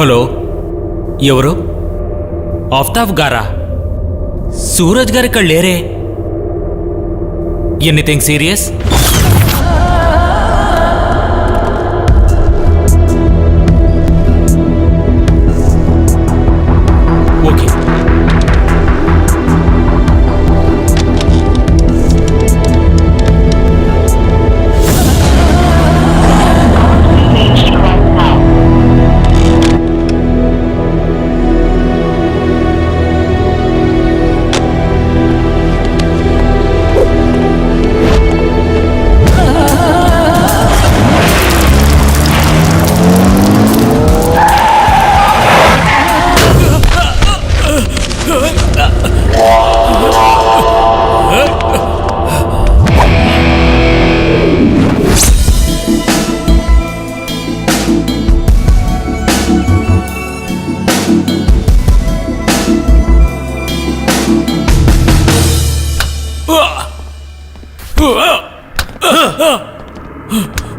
Hello, ఎవరు? ఆఫ్తాబ్ గారా? సూరజ్ గారు ఇక్కడ లేరే. Anything serious? ఓకే.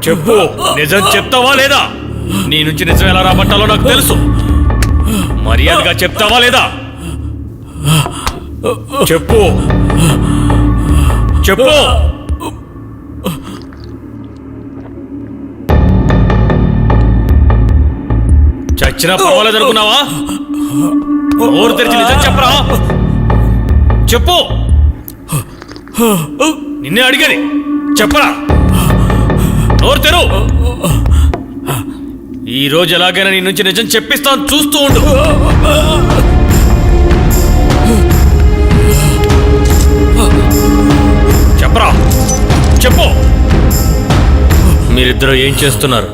చెప్పు, నిజం చెప్తావా లేదా? నీ నుంచి నిజం ఎలా రాబట్టాలో నాకు తెలుసు. మర్యాదగా చెప్తావా లేదా? చెప్పు చెప్పు. చచ్చినా పర్వాలేదు అనుకున్నావా? ఊరు తెరిచి నిజం చెప్పరా. చెప్పు, నిన్నే అడిగేది. చెప్పరా, నోరు తెరు. ఈ రోజు ఎలాగైనా నీ నుంచి నిజం చెప్పిస్తాను, చూస్తూ ఉండు. చెప్పరా, చెప్పు. మీరిద్దరూ ఏం చేస్తున్నారు?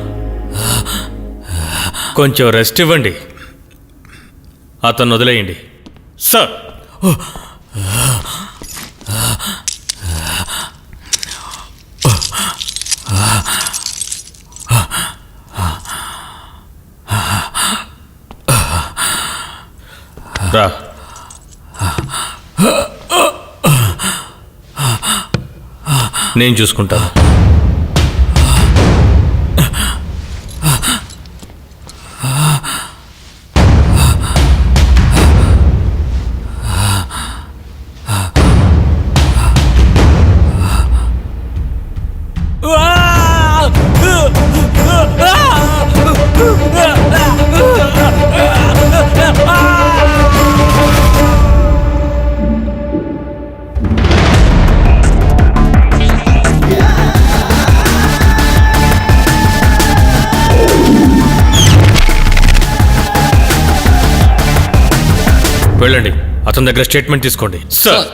కొంచెం రెస్ట్ ఇవ్వండి. అతను వదిలేయండి సార్. రా. నేను చూసుకుంటాను. వెళ్ళండి, అతని దగ్గర స్టేట్మెంట్ తీసుకోండి. సార్.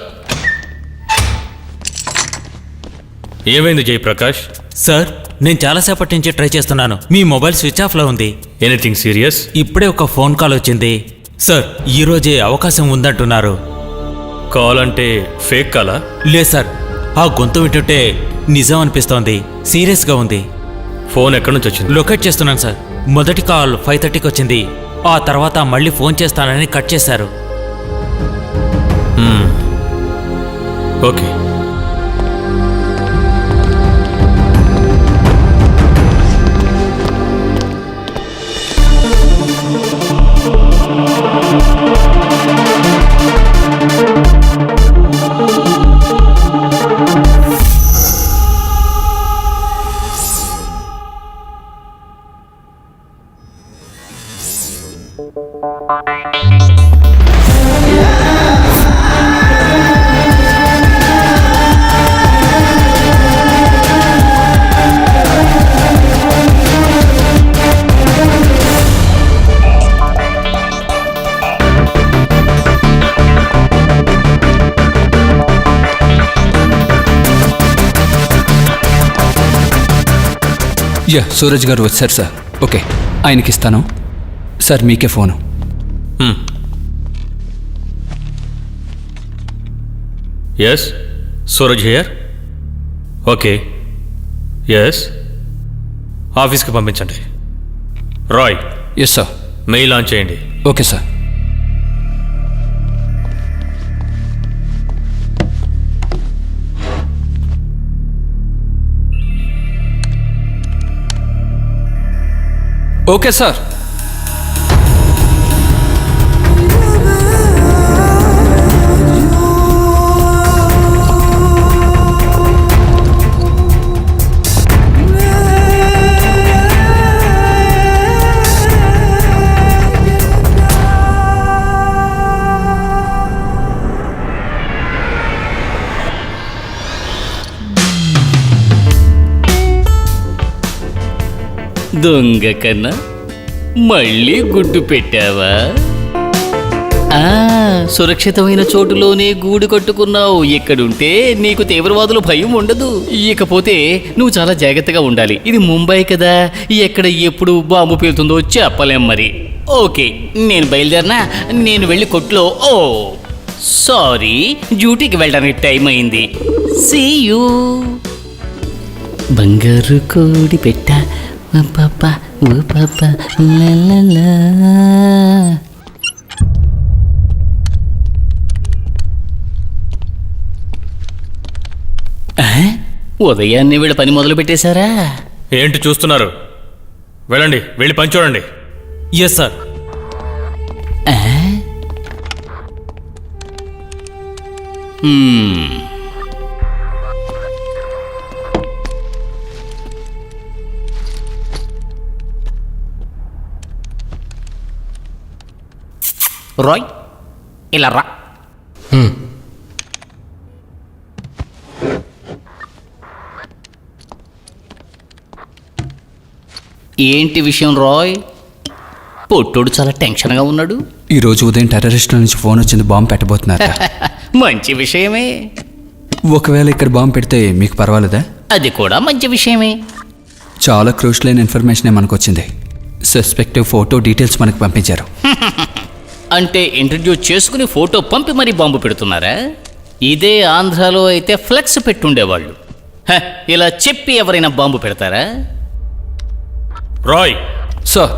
ఏమైంది జయప్రకాష్? సార్, నేను చాలాసేపటి నుంచి ట్రై చేస్తున్నాను. మీ మొబైల్ స్విచ్ ఆఫ్లో ఉంది. Anything serious? ఇప్పుడే ఒక ఫోన్ కాల్ వచ్చింది సార్. ఈరోజే అవకాశం ఉందంటున్నారు. కాల్ అంటే ఫేక్ కాలా? లేదు సార్, ఆ గొంతు వింటుంటే నిజం అనిపిస్తోంది. సీరియస్గా ఉంది. ఫోన్ ఎక్కడి నుంచి వచ్చింది? లొకేట్ చేస్తున్నాను సార్. మొదటి కాల్ 5:30కి వచ్చింది. ఆ తర్వాత మళ్ళీ ఫోన్ చేస్తానని కట్ చేశారు. ఓకే. యా, సూరజ్ గారు వచ్చారు సార్. ఓకే, ఆయనకి ఇస్తాను సార్. మీకే phone. Yes, Suraj here. Okay, yes, ఆఫీస్కి పంపించండి. Rai. Yes sir. Mail on చేయండి. Okay sir. Okay sir. దొంగ కన్నా మళ్ళీ గుడ్డు పెట్టావా? సురక్షితమైన చోటులోనే గూడు కట్టుకున్నావు. ఇక్కడుంటే నీకు తీవ్రవాదుల భయం ఉండదు. ఇకపోతే నువ్వు చాలా జాగ్రత్తగా ఉండాలి. ఇది ముంబై కదా, ఎక్కడ ఎప్పుడు బాంబు పేలుతుందో చెప్పలేం మరి. ఓకే, నేను బయలుదేరినా. నేను వెళ్ళి కొట్లో సారీ, డ్యూటీకి వెళ్ళడానికి టైం అయింది. See you. బంగారు కోడి పెట్ట ఓ పాప ఓ పాప లలలా. ఉదయాన్నే వీళ్ళ పని మొదలు పెట్టేశారా? ఏంటి చూస్తున్నారు? వెళ్ళండి, వెళ్ళి పని చూడండి. Yes sir. రాయ్, ఇలా రా. ఏంటి విషయం రాయ్? పొట్టోడు చాలా టెన్షన్గా ఉన్నాడు. ఈరోజు ఉదయం టెర్రరిస్టుల నుంచి ఫోన్ వచ్చింది, బాంబు పెట్టబోతున్నారు. మంచి విషయమే. ఒకవేళ ఇక్కడ బాంబు పెడితే మీకు పర్వాలేదా? అది కూడా మంచి విషయమే. చాలా క్రూషియల్ అయిన ఇన్ఫర్మేషన్ మనకు వచ్చింది. సస్పెక్టివ్ ఫోటో డీటెయిల్స్ మనకు పంపించారు. అంటే ఇంట్రడ్యూస్ చేసుకుని ఫోటో పంపి మరీ బాంబు పెడుతున్నారా? ఇదే ఆంధ్రాలో అయితే ఫ్లెక్స్ పెట్టుండేవాళ్ళు. ఇలా చెప్పి ఎవరైనా బాంబు పెడతారా? Rai sir.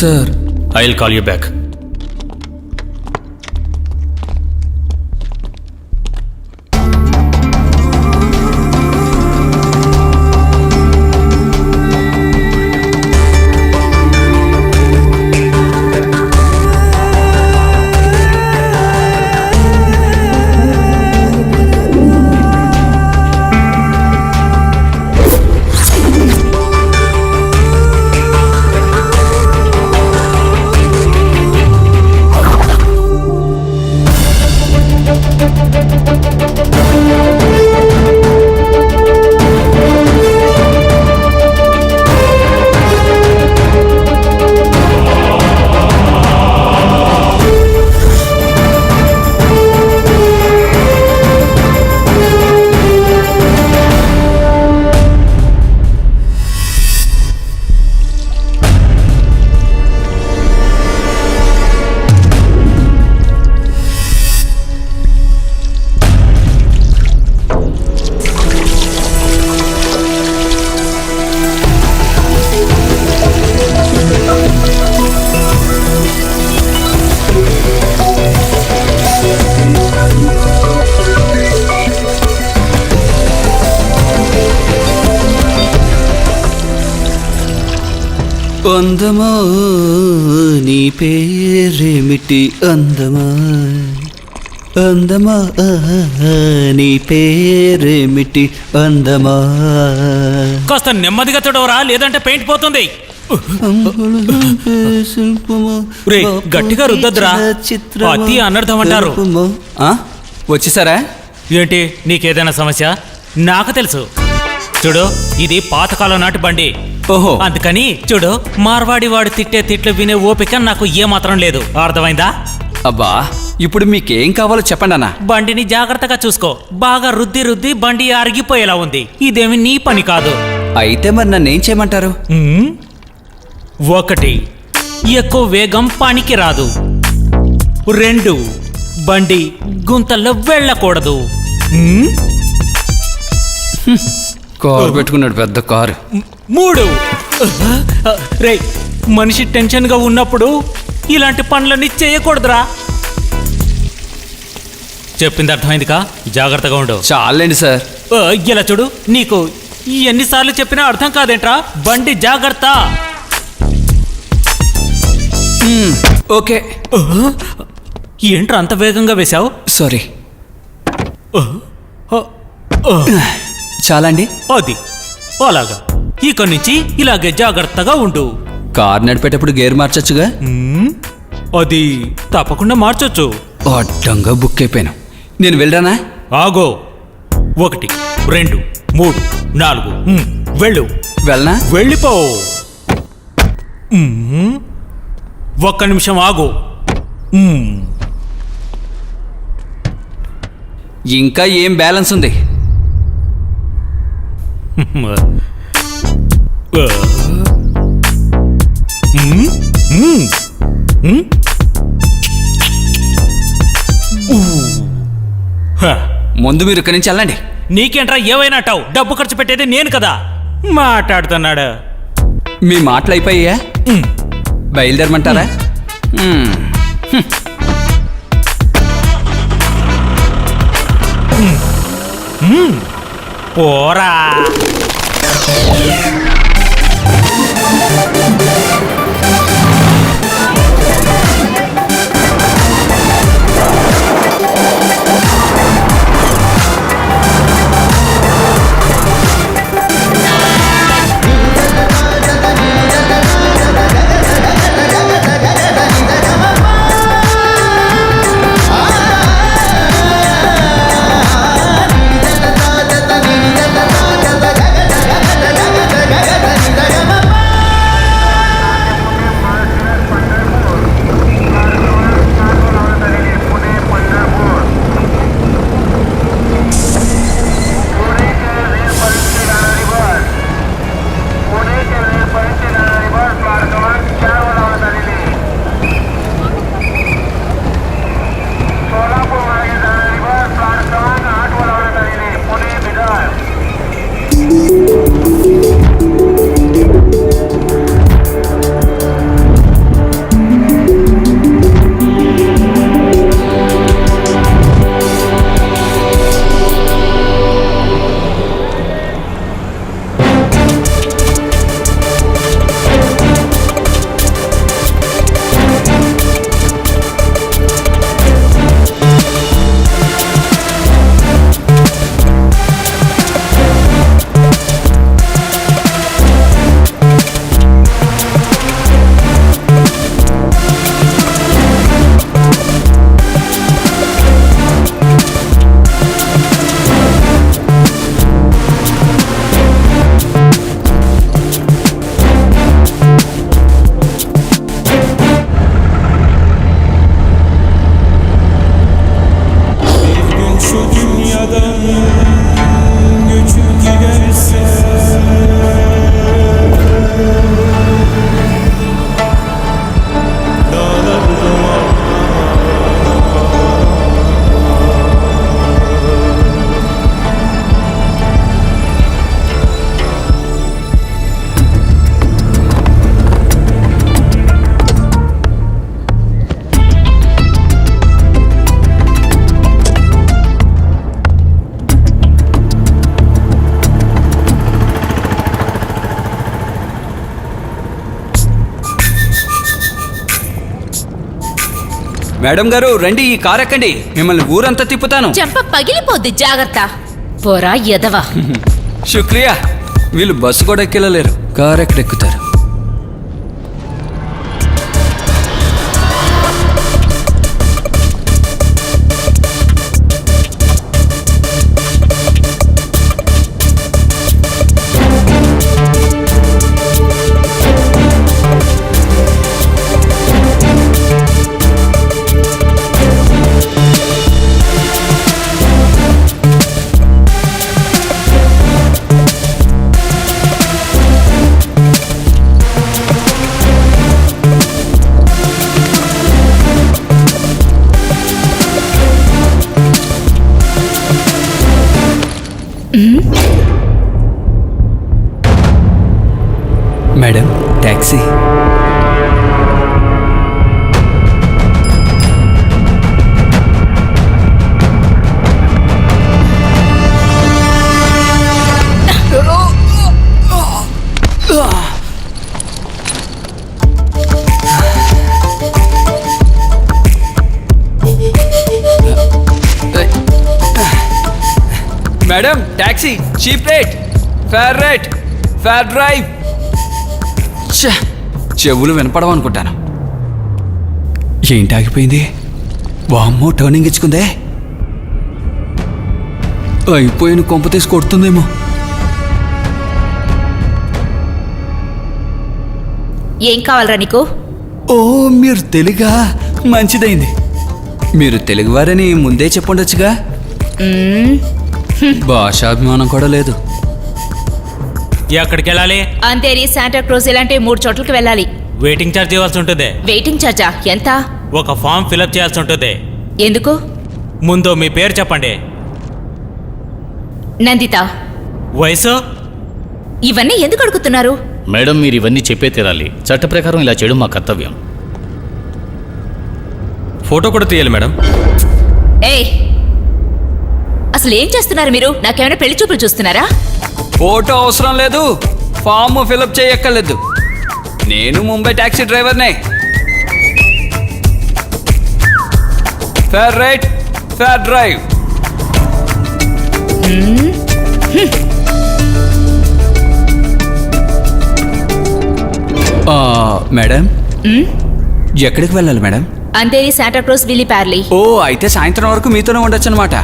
Sir, I will call you back. అందమా నీ పేరేమిటి? అందమా అందమా నీ పేరేమిటి? అందమా. కాస్త నెమ్మదిగా తుడవరా, లేదంటే పెయింట్ పోతుంది. రే, గట్టిగా రుద్దద్దురా, అతి అనర్థం అంటారు. వచ్చేసారా? ఏంటి, నీకేదైనా సమస్య? నాకు తెలుసు. చూడు, ఇది పాతకాలం నాటి బండి. ఓహో, అందుకని చూడు, మార్వాడి వాడు తిట్టే తిట్లు వినే ఓపిక నాకు ఏమాత్రం లేదు. అర్థమైందా? అబ్బా, ఇప్పుడు మీకేం కావాలో చెప్పండి అన్న. బండిని జాగ్రత్తగా చూసుకో. బాగా రుద్ది రుద్ది బండి అరిగిపోయేలా ఉంది. ఇదేమి నీ పని కాదు. అయితే మరి నన్ను ఏం చేయమంటారు? 1, ఎక్కువ వేగం పనికి రాదు. 2, బండి గుంతల్లో వెళ్ళకూడదు. కారు పెట్టుకున్నాడు, పెద్ద కారు. 3. రే, మనిషి టెన్షన్గా ఉన్నప్పుడు ఇలాంటి పనులన్నీ చేయకూడదురా. చెప్పింది అర్థమైందికా? జాగ్రత్తగా ఉండు. చాలండి సార్. ఇలా చూడు, నీకు ఎన్నిసార్లు చెప్పినా అర్థం కాదేంట్రా? బండి జాగ్రత్త. ఓకే. ఏంట్రా అంత వేగంగా వేశావు? సారీ. చాలా అండి. అది అలాగా. ఇక నుంచి ఇలాగే జాగ్రత్తగా ఉండు. కార్ నడిపేటప్పుడు గేర్ మార్చొచ్చుగా. అది తప్పకుండా మార్చొచ్చు. అడ్డంగా బుక్ అయిపోయాను. నేను వెళ్ళరానా? ఆగో. 1, 2, 3, 4. వెళ్ళు. వెళ్ళనా? వెళ్ళిపో. 1 నిమిషం ఆగు. ఇంకా ఏం బ్యాలెన్స్ ఉంది? ముందు మీరు ఇక్కడి నుంచి వెళ్ళండి. నీకేంట్రా ఏవైనా అంటావు? డబ్బు ఖర్చు పెట్టేది నేను కదా. మాట్లాడుతున్నాడు. మీ మాటలు అయిపోయా? బయలుదేరమంటారా? పోరా. మేడం గారు రండి, ఈ కార్ ఎక్కండి, మిమ్మల్ని ఊరంతా తిప్పుతాను. చెంప పగిలిపోద్ది, జాగ్రత్త. పోరా ఎదవా. శుక్రియా. వీళ్ళు బస్సు కూడా ఎక్కెళ్ళలేరు, కార్ ఎక్కడెక్కుతారు? Madam taxi. Madam taxi, cheap rate, fare rate, fare drive. చెవులు వినపడవనుకుంటాను. ఏంటి ఆగిపోయింది? వామ్మో, టర్నింగ్ ఇచ్చుకుందే. అయిపోయిన కొంప తీసి కొడుతుందేమో. ఏం కావాలరా నీకు? ఓ, మీరు తెలుగా? మంచిదైంది. మీరు తెలుగువారని ముందే చెప్పుండొచ్చుగా. భాషాభిమానం కూడా లేదు. ఎక్కడికి వెళ్ళాలి? అంతేరి, శాంటా క్రూజ్ ఇలాంటి 3 చోట్లకి వెళ్ళాలి. వెయిటింగ్ ఛార్జ్ ఇవ్వాల్సి ఉంటుంది. వెయిటింగ్ ఛార్జా? ఎంత? ఒక ఫామ్ ఫిలప్ చేయాల్సి ఉంటుంది. ఎందుకు? ముందు మీ పేరు చెప్పండి. నందిత. వయసు? ఇవన్నీ ఎందుకు అడుగుతున్నారు? మేడం, మీరు ఇవన్నీ చెప్పే తీరాలి. చట్ట ప్రకారం ఇలా చేయడం మా కర్తవ్యం. ఫోటో కూడా తీయాలి మేడం. ఏయ్, అసలు ఏం చేస్తున్నారు మీరు? నాకేమైనా పెళ్లి చూపులు చూస్తున్నారా? ఫోటో అవసరం లేదు, ఫామ్ ఫిలప్ చేయక్కర్లేదు. నేను ముంబై ట్యాక్సీ డ్రైవర్నే. Fare rate, fare drive. Madam, ఎక్కడికి వెళ్ళాలి మేడం? అంతేరి, శాంటా క్రూజ్, విల్లీ ప్యార్లీ. ఓ, అయితే సాయంత్రం వరకు మీతోనే ఉండొచ్చు అనమాట.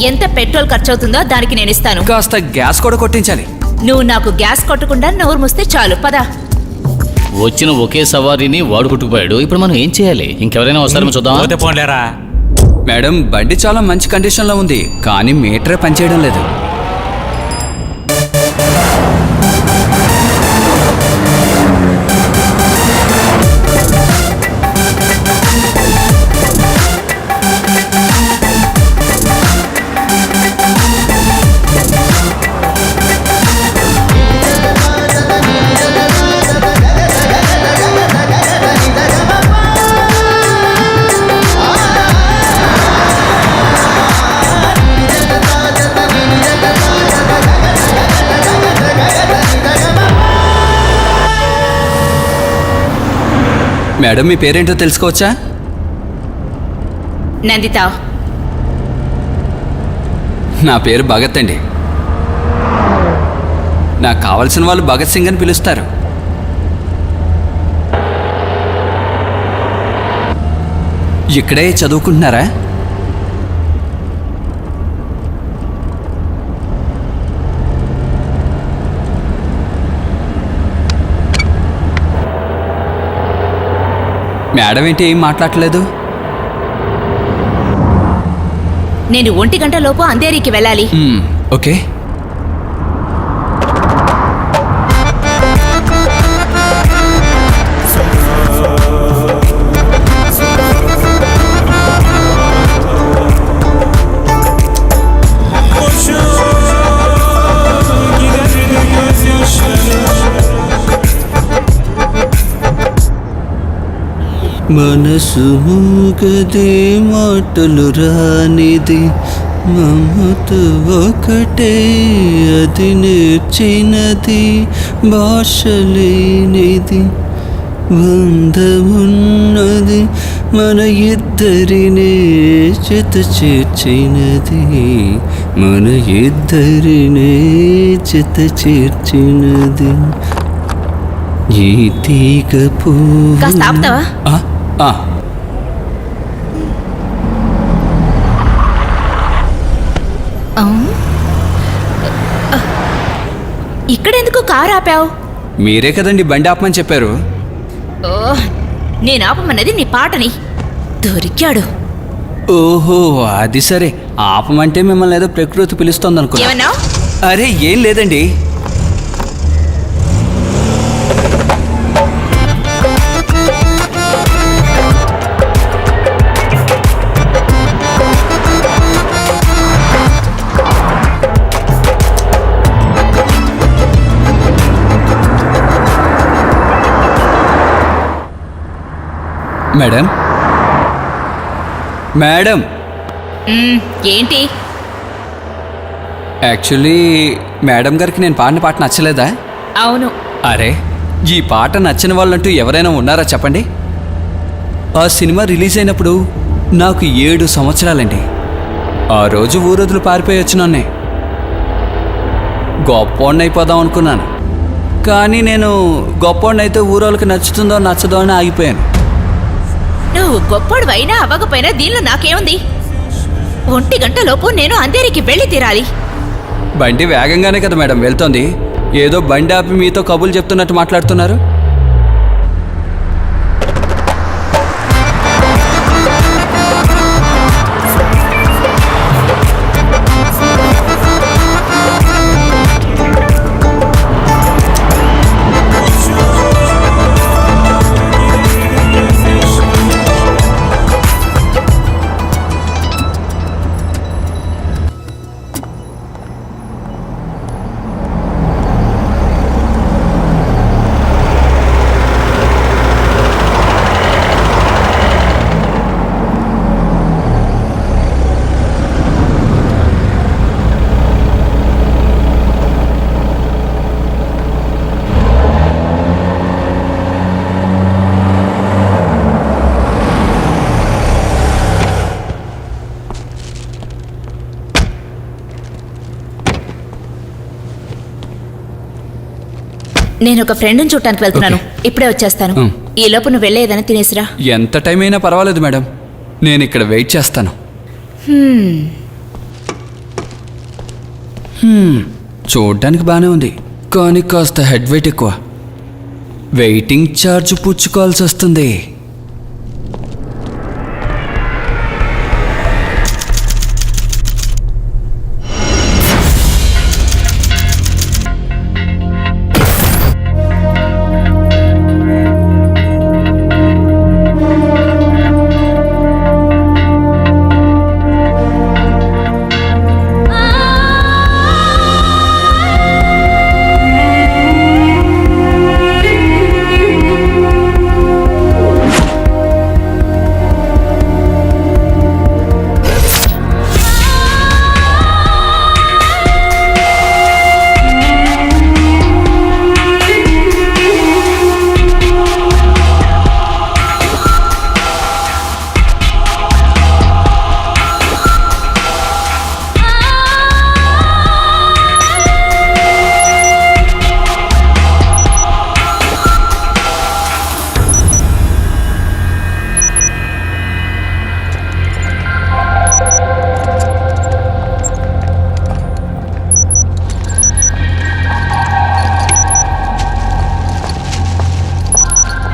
ఎంత పెట్రోల్ ఖర్చు అవుతుందో దానికి నేను ఇస్తాను. కాస్త గ్యాస్ కూడా కొట్టించాలి. నువ్వు నాకు గ్యాస్ కొట్టకుండా నోరు మూస్తే చాలు. పద. వచ్చిన ఒకే సవారీని వాడు కొట్టుకుపోయాడు. ఇప్పుడు మనం ఏం చేయాలి? ఇంకెవరైనా వస్తారేమో చూద్దాం. పోతే పోలేరా. మేడం, బండి చాలా మంచి కండిషన్లో ఉంది, కానీ మీటరే పనిచేయడం లేదు. మేడం, మీ పేరేంటో తెలుసుకోవచ్చా? నందిత. నా పేరు భగత్ అండి. నాకు కావాల్సిన వాళ్ళు భగత్ సింగ్ అని పిలుస్తారు. ఇక్కడే చదువుకుంటున్నారా? మేడం ఏంటి ఏం మాట్లాడలేదు? నేను 1 గంట లోపు అంధేరికి వెళ్ళాలి. ఓకే. మనసు మూగదే, మాటలు రానిది, మమత ఒకటే అది నేర్చినది, భాష లేనిది బంధమున్నది, మన ఇద్దరినే జత చేర్చినది, మన ఇద్దరినే జత చేర్చినది. ఈ తీగ కాస్త ఆపుతావా? ఇక్కడెందుకు కారు ఆపావు? మీరే కదండి బండి ఆపమని చెప్పారు. నేను ఆపమన్నది నీ పాటని. దొరికాడు. ఓహో, అది సరే. ఆపమంటే మిమ్మల్ని ఏదో ప్రకృతి పిలుస్తోంది అనుకో. ఏమన్నావు? అరే ఏం లేదండి. మేడం మేడం ఏంటి? యాక్చువల్లీ మేడం గారికి నేను పాడిన పాట నచ్చలేదా? అవును. అరే, ఈ పాట నచ్చిన వాళ్ళంటూ ఎవరైనా ఉన్నారా చెప్పండి. ఆ సినిమా రిలీజ్ అయినప్పుడు నాకు 7 సంవత్సరాలండి. ఆ రోజు ఊరొదులు పారిపోయి వచ్చినాన్నే. గొప్పోడిని అయిపోదాం అనుకున్నాను, కానీ నేను గొప్పోడిని అయితే ఊరోళ్ళకి నచ్చుతుందో నచ్చదో అని ఆగిపోయాను. నువ్వు గొప్పడు అయినా అవ్వకపోయినా దీనిలో నాకేముంది? 1 గంటలోపు నేను అంధేరికి వెళ్ళి తీరాలి. బండి వేగంగానే కదా మేడం వెళ్తోంది. ఏదో బండి ఆపి మీతో కబుర్లు చెప్తున్నట్టు మాట్లాడుతున్నారు. నేను ఒక ఫ్రెండ్ని చూడటానికి వెళ్తున్నాను. ఇప్పుడే వచ్చేస్తాను. ఈ లోపు నువ్వు వెళ్ళేదని తినేసిరా. ఎంత టైం అయినా పర్వాలేదు మేడం, నేను ఇక్కడ వెయిట్ చేస్తాను. చూడ్డానికి బాగానే ఉంది, కానీ కాస్త హెడ్ వెయిట్ ఎక్కువ. వెయిటింగ్ ఛార్జ్ పుచ్చుకోవాల్సి వస్తుంది.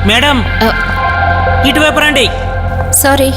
మేడం, ఇటువైపు రండి. సారీ.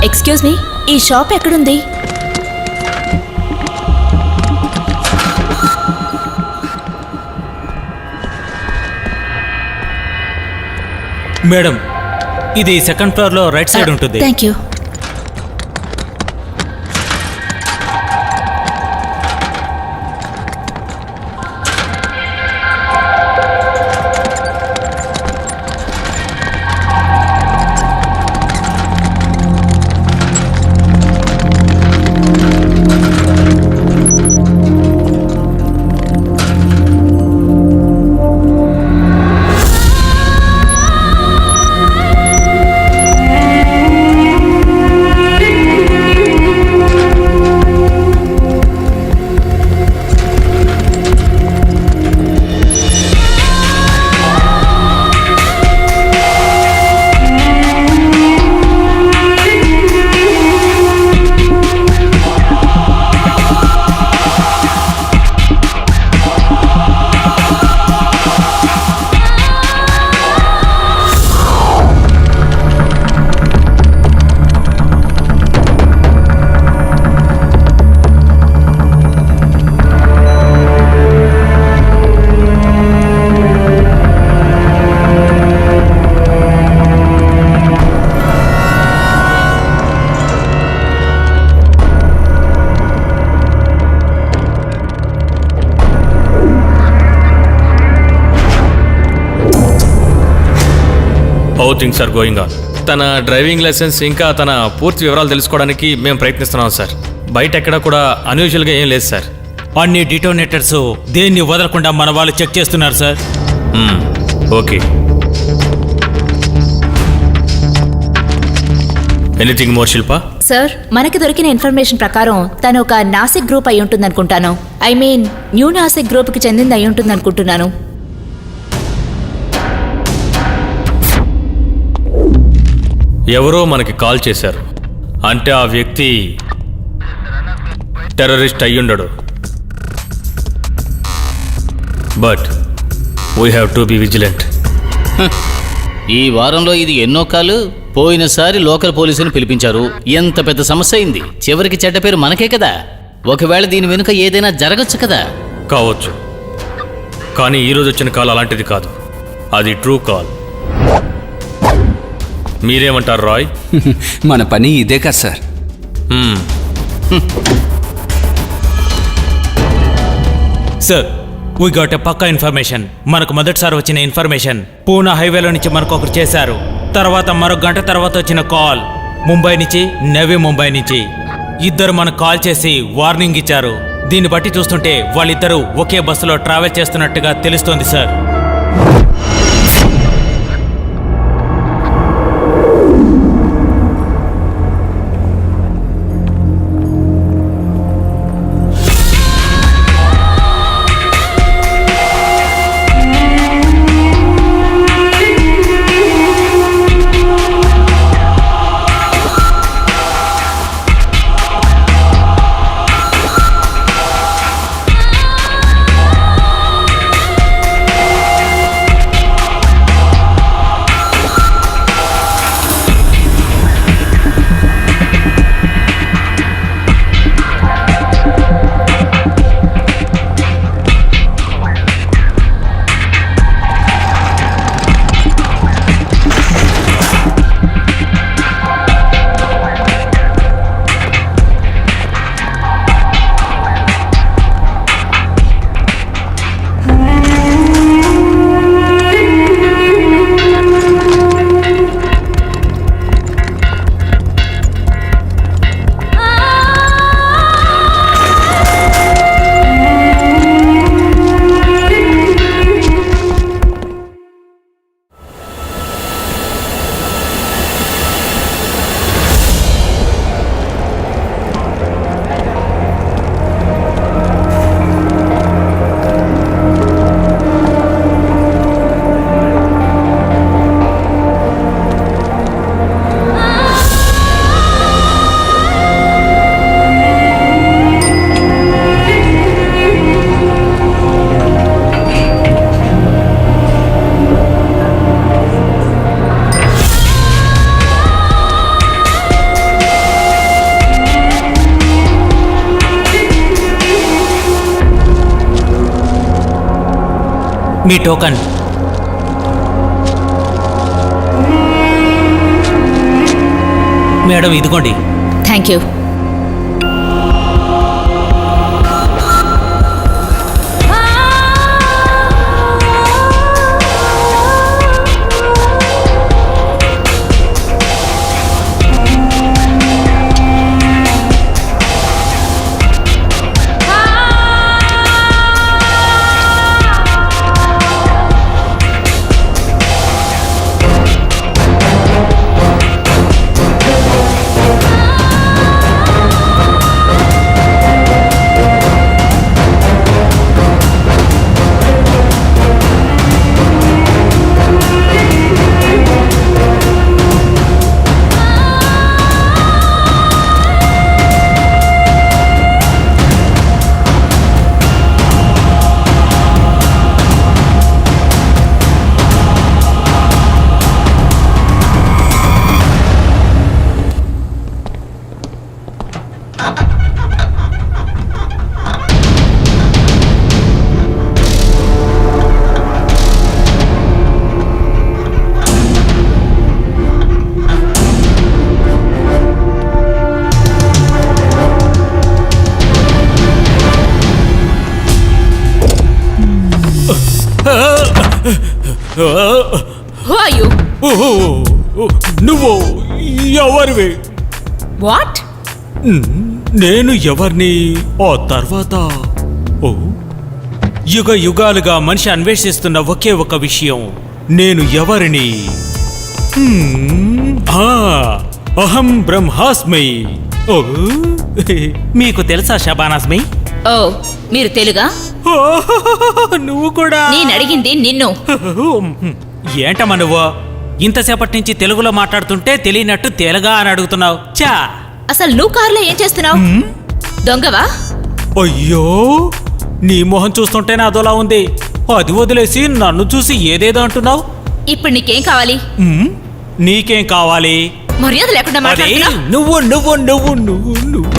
ఎక్స్క్యూజ్ మీ, ఈ షాప్ ఎక్కడుంది? మేడం, ఇది 2nd ఫ్లోర్లో రైట్ సైడ్ ఉంటుంది. Thank you. How things are going on. తన డ్రైవింగ్ లైసెన్స్ ఇంకా తన పూర్తి వివరాలు తెలుసుకోవడానికి మేము ప్రయత్నిస్తున్నాం సార్. బయట ఎక్కడ కూడా అన్యూజువల్గా ఏం లేదు సార్. అన్ని డిటోనేటర్స్ దేన్ని వదలకుండా మన వాళ్ళు చెక్ చేస్తున్నారు సార్. ఓకే. ఎనీథింగ్ మోర్ శిల్ప? సార్, మనకి దొరికిన ఇన్ఫర్మేషన్ ప్రకారం తను ఒక నాసిక్ గ్రూప్ అయి ఉంటుందనుకుంటాను. ఐ మీన్ న్యూ నాసిక్ గ్రూప్కి చెందింది అయి ఉంటుందనుకుంటున్నాను. ఎవరో మనకి కాల్ చేశారు అంటే ఆ వ్యక్తి టెర్రరిస్ట్ అయ్యుండడు. But we have to be vigilant. ఈ వారంలో ఇది ఎన్నో కాలు. పోయినసారి లోకల్ పోలీసుని పిలిపించారు. ఎంత పెద్ద సమస్య అయింది. చివరికి చెడ్డ పేరు మనకే కదా. ఒకవేళ దీని వెనుక ఏదైనా జరగచ్చు కదా. కావచ్చు, కానీ ఈరోజు వచ్చిన కాల్ అలాంటిది కాదు. అది ట్రూ కాల్. మీరేమంటారు రాయ్? మన పని ఇదే కదా sir. Sir, we got a పక్కా ఇన్ఫర్మేషన్. మనకు మొదటిసారి వచ్చిన ఇన్ఫర్మేషన్ పూనా హైవేలో నుంచి మనకు ఒకరు చేశారు. తర్వాత మరొక గంట తర్వాత వచ్చిన కాల్ ముంబై నుంచి, నవీ ముంబై నుంచి. ఇద్దరు మనకు కాల్ చేసి వార్నింగ్ ఇచ్చారు. దీన్ని బట్టి చూస్తుంటే వాళ్ళిద్దరూ ఒకే బస్సులో ట్రావెల్ చేస్తున్నట్టుగా తెలుస్తోంది సార్. మీ టోకన్. మేడం ఇదిగోండి. Thank you. Who are you? నువ్వు ఎవరివి? వాట్? నేను ఎవరిని? ఆ తర్వాత ఓ యుగ యుగాలుగా మనిషి అన్వేషిస్తున్న ఒకే ఒక విషయం, నేను ఎవరిని? అహం బ్రహ్మాస్మి. ఓ, మీకు తెలుసా షబానాస్మి? ఓ, మీరు తెలుగా? నువ్వు కూడా? నేను అడిగింది నిన్ను. ఏంటమ్మా నువ్వు ఇంతసేపటి నుంచి తెలుగులో మాట్లాడుతుంటే తెలియనట్టు తెలుగా అని అడుగుతున్నావు? చా, అసలు నువ్వు కారులో ఏం చేస్తున్నావు? దొంగవా? అయ్యో, నీ మొహం చూస్తుంటేనే అదోలా ఉంది. అది వదిలేసి నన్ను చూసి ఏదేదో అంటున్నావు. ఇప్పుడు నీకేం కావాలి? నీకేం కావాలి? మర్యాద లేకుండా అదే మాట్లాడుతున్నావు. నువ్వు నువ్వు నువ్వు నువ్వు నువ్వు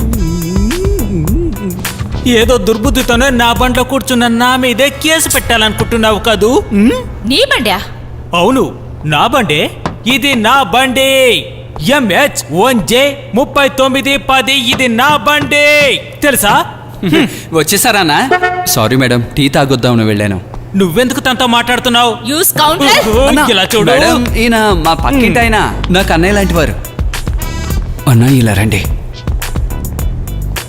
ఏదో దుర్బుద్ధితోనే నా బండ్లో కూర్చున్న నా మీదే కేసు పెట్టాలనుకుంటున్నావు కదూ? నీ బండ్యా? అవును, నా బండే. ఇది నా బండి. MH1J3910. ఇది నా బండి, తెలుసా? వచ్చేసారానా? సారీ మేడం, టీ తాగొద్దామని వెళ్ళాను. నువ్వెందుకు తనతో మాట్లాడుతున్నావు? You scoundrel! అన్నా, ఇలా చూడు. మేడం, ఈయన మా పక్కింటి ఆయన, నాకు అన్నయ్య లాంటి వారు. అన్నా, ఇలా రండి.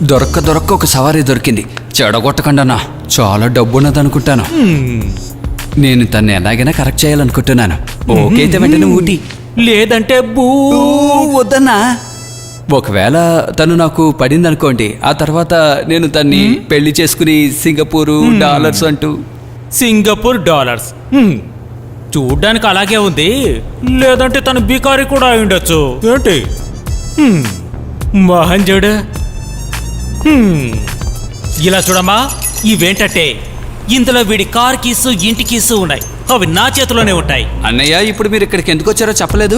దొరక్క ఒక సవారీ దొరికింది. చెడగొట్టకండి అన్నా, చాలా డబ్బున్నదనుకుంటాను. నేను తన్ని ఎలాగైనా కరెక్ట్ చేయాలనుకుంటున్నాను. ఓకే అయితే వెంటనే ఊటీ. లేదంటే బూ. వద్దన్నా. ఒకవేళ తను నాకు పడింది అనుకోండి, ఆ తర్వాత నేను తన్ని పెళ్లి చేసుకుని సింగపూరు డాలర్స్ అంటూ. సింగపూర్ డాలర్స్ చూడ్డానికి అలాగే ఉంది. లేదంటే తను బికారి కూడా అయి ఉండొచ్చు. ఏంటి మహంజుడు? ఇలా చూడమ్మా, ఇవేంటంటే ఇందులో వీడి కార్ కీసు, ఇంటి కీసు ఉన్నాయి. అవి నా చేతిలోనే ఉంటాయి. అన్నయ్య, ఇప్పుడు మీరు ఇక్కడికి ఎందుకు వచ్చారో చెప్పలేదు.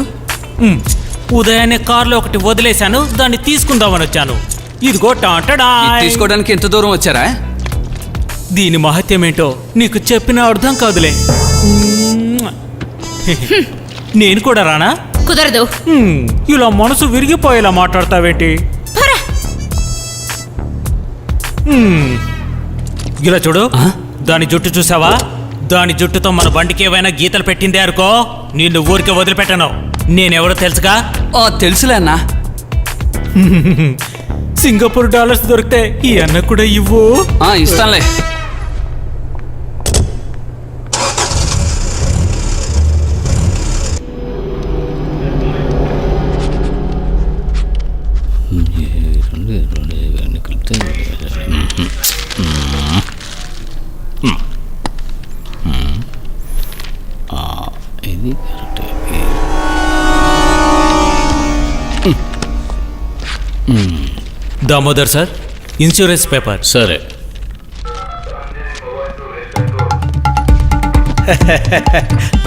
ఉదయాన్నే కార్లో ఒకటి వదిలేశాను, దాన్ని తీసుకుందామని వచ్చాను. ఇదిగో టాంటడా. ఇది తీసుకోవడానికి ఎంత దూరం వచ్చారా? దీని మహత్యం ఏంటో నీకు చెప్పినా అర్థం కాదులే. నేను కూడా రానా? కుదరదు. ఇలా మనసు విరిగిపోయేలా మాట్లాడతావేంటి? పోరా. ఇలా చూడు, దాని జుట్టు చూసావా? దాని జుట్టుతో మన బండికి ఏవైనా గీతలు పెట్టిందే అనుకో, నిన్ను ఊరికే వదిలిపెట్టను. నేనెవరో తెలుసుగా? తెలుసులే అన్నా. సింగపూర్ డాలర్స్ దొరికితే ఈ అన్న కూడా ఇవ్వు. ఇస్తానులే. ఇది దామోదర్ సార్, ఇన్సూరెన్స్ పేపర్. సరే.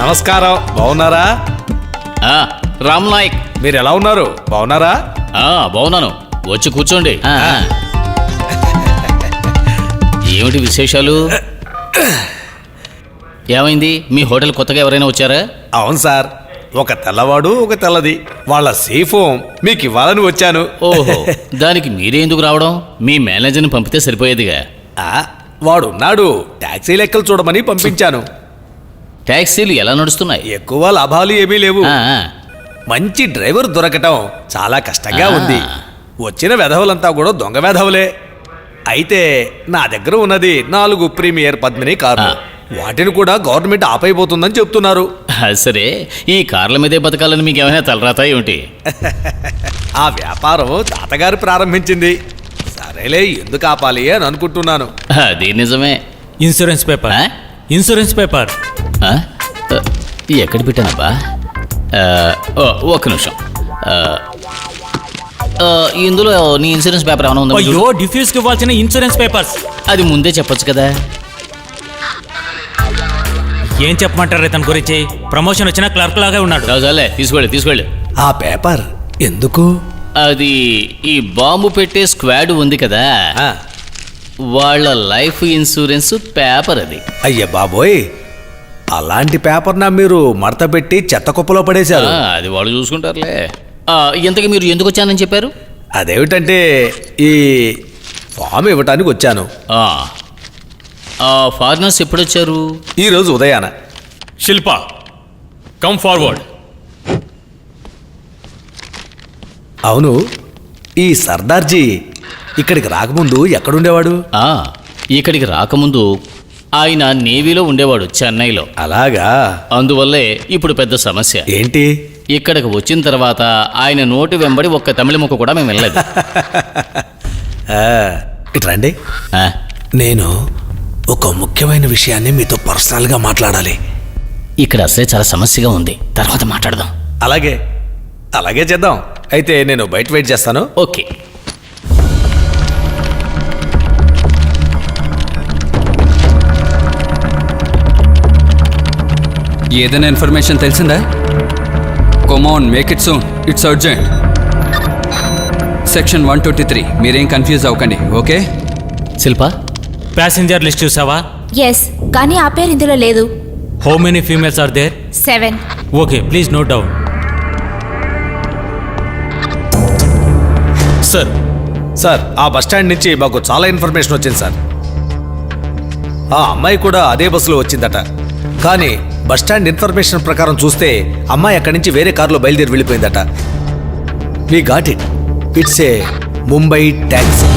నమస్కారం, బాగున్నారా? రామ్ నాయక్, మీరు ఎలా ఉన్నారు? బాగున్నారా? బాగున్నాను. వచ్చి కూర్చోండి. ఏమిటి విశేషాలు? ఏమైంది? మీ హోటల్ కొత్తగా ఎవరైనా వచ్చారా? అవును సార్, ఒక తెల్లవాడు, ఒక తెల్లది. వాళ్ళ సేఫ్ మీకు ఇవ్వాలని వచ్చాను. ఓహో, దానికి మీరే ఎందుకు రావడం? మీ మేనేజర్ని పంపితే సరిపోయేదిగా. వాడున్నాడు, టాక్సీ లెక్కలు చూడమని పంపించాను. ట్యాక్సీలు ఎలా నడుస్తున్నాయి? ఎక్కువ లాభాలు ఏమీ లేవు. మంచి డ్రైవర్ దొరకటం చాలా కష్టంగా ఉంది. వచ్చిన వెధవులంతా కూడా దొంగ వెధవులే. అయితే నా దగ్గర ఉన్నది 4 ప్రీమియర్ పద్మిని కార్లు. వాటిని కూడా గవర్నమెంట్ ఆపైపోతుందని చెప్తున్నారు. సరే, ఈ కార్ల మీదే బతకాలని మీకు ఏమైనా తలరాతా ఏమిటి? ఆ వ్యాపారం తాతగారు ప్రారంభించింది. సరేలే, ఎందుకు ఆపాలి అని అనుకుంటున్నాను. అది నిజమే. Insurance paper. ఇన్సూరెన్స్ పేపర్ ఎక్కడ పెట్టానబ్బా? ఒక్క నిమిషం. ఇందులో నీ ఇన్సూరెన్స్ పేపర్ ఏమైనా ఉందా? అయ్యో, డిఫ్యూజ్కి ఇవ్వాల్సిన ఇన్సూరెన్స్ పేపర్స్. అది ముందే చెప్పొచ్చు కదా. ఏం చెప్పమంటారు ఇతని గురించి? ప్రమోషన్ వచ్చిన క్లర్క్ లాగా ఉన్నాడు. చాలే, తీసుకెళ్ళు. ఆ పేపర్ ఎందుకు? అది ఈ బాంబు పెట్టే స్క్వాడ్ ఉంది కదా, వాళ్ళ లైఫ్ ఇన్సూరెన్స్ పేపర్ అది. అయ్య బాబోయ్, అలాంటి పేపర్ నా మీరు మడత పెట్టి చెత్త కుప్పలో పడేశారు. అది వాళ్ళు చూసుకుంటారులే. ఇంతకీ మీరు ఎందుకు వచ్చానని చెప్పారు? అదేమిటంటే ఈ ఫామ్ ఇవ్వటానికి వచ్చాను. ఫారినర్స్ ఎప్పుడు వచ్చారు? ఈరోజు ఉదయాన. శిల్ప, కమ్ ఫార్వర్డ్. అవును, ఈ సర్దార్జీ ఇక్కడికి రాకముందు ఎక్కడుండేవాడు? ఇక్కడికి రాకముందు ఆయన నేవీలో ఉండేవాడు, చెన్నైలో. అలాగా? అందువల్లే ఇప్పుడు పెద్ద సమస్య. ఏంటి? ఇక్కడికి వచ్చిన తర్వాత ఆయన నోటి వెంబడి ఒక్క తమిళ ముక్క కూడా మేము వెళ్ళలేదు. ఇటు రండి. నేను ఒక ముఖ్యమైన విషయాన్ని మీతో పర్సనల్గా మాట్లాడాలి. ఇక్కడ అసలే చాలా సమస్యగా ఉంది, తర్వాత మాట్లాడదాం. అలాగే అలాగే చేద్దాం. అయితే నేను బయట వెయిట్ చేస్తాను. ఓకే. ఏదైనా ఇన్ఫర్మేషన్ తెలిసిందా? Come on, make it soon, it's urgent. Section 123, మీరేం కన్ఫ్యూజ్ అవ్వకండి, ఓకే? శిల్ప, ప్యాసింజర్ లిస్ట్ చూసావా? ఎస్, కానీ ఆ పేరు ఇందులో లేదు. How many females are there? 7. Okay, please note down. Sir sir, ఆ బస్టాండ్ నుంచి మాకు చాలా ఇన్ఫర్మేషన్ వచ్చింది సార్. ఆ అమ్మాయి కూడా అదే బస్సులో వచ్చిందట. కానీ బస్టాండ్ ఇన్ఫర్మేషన్ ప్రకారం చూస్తే అమ్మాయి అక్కడి నుంచి వేరే కారులో బయలుదేరి వెళ్ళిపోయిందట. We got it. It's a Mumbai taxi.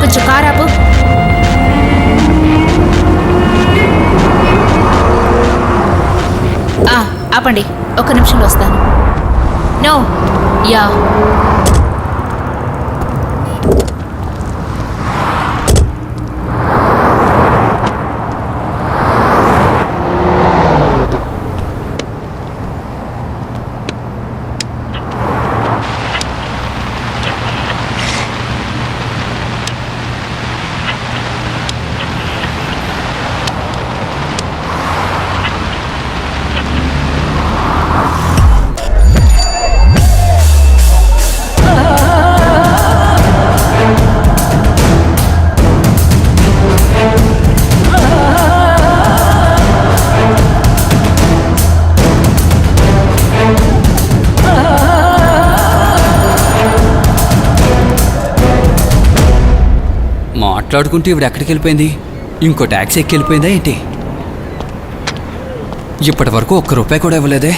కొంచెం కార్ ఆపు. ఆపండి, ఒక్క నిమిషంలో వస్తాను. No, yeah. మాట్లాడుకుంటూ ఇవిడ ఎక్కడికి వెళ్ళిపోయింది? ఇంకో ట్యాక్సీ ఎక్కి వెళ్ళిపోయిందా ఏంటి? ఇప్పటి వరకు ₹1 కూడా ఇవ్వలేదే.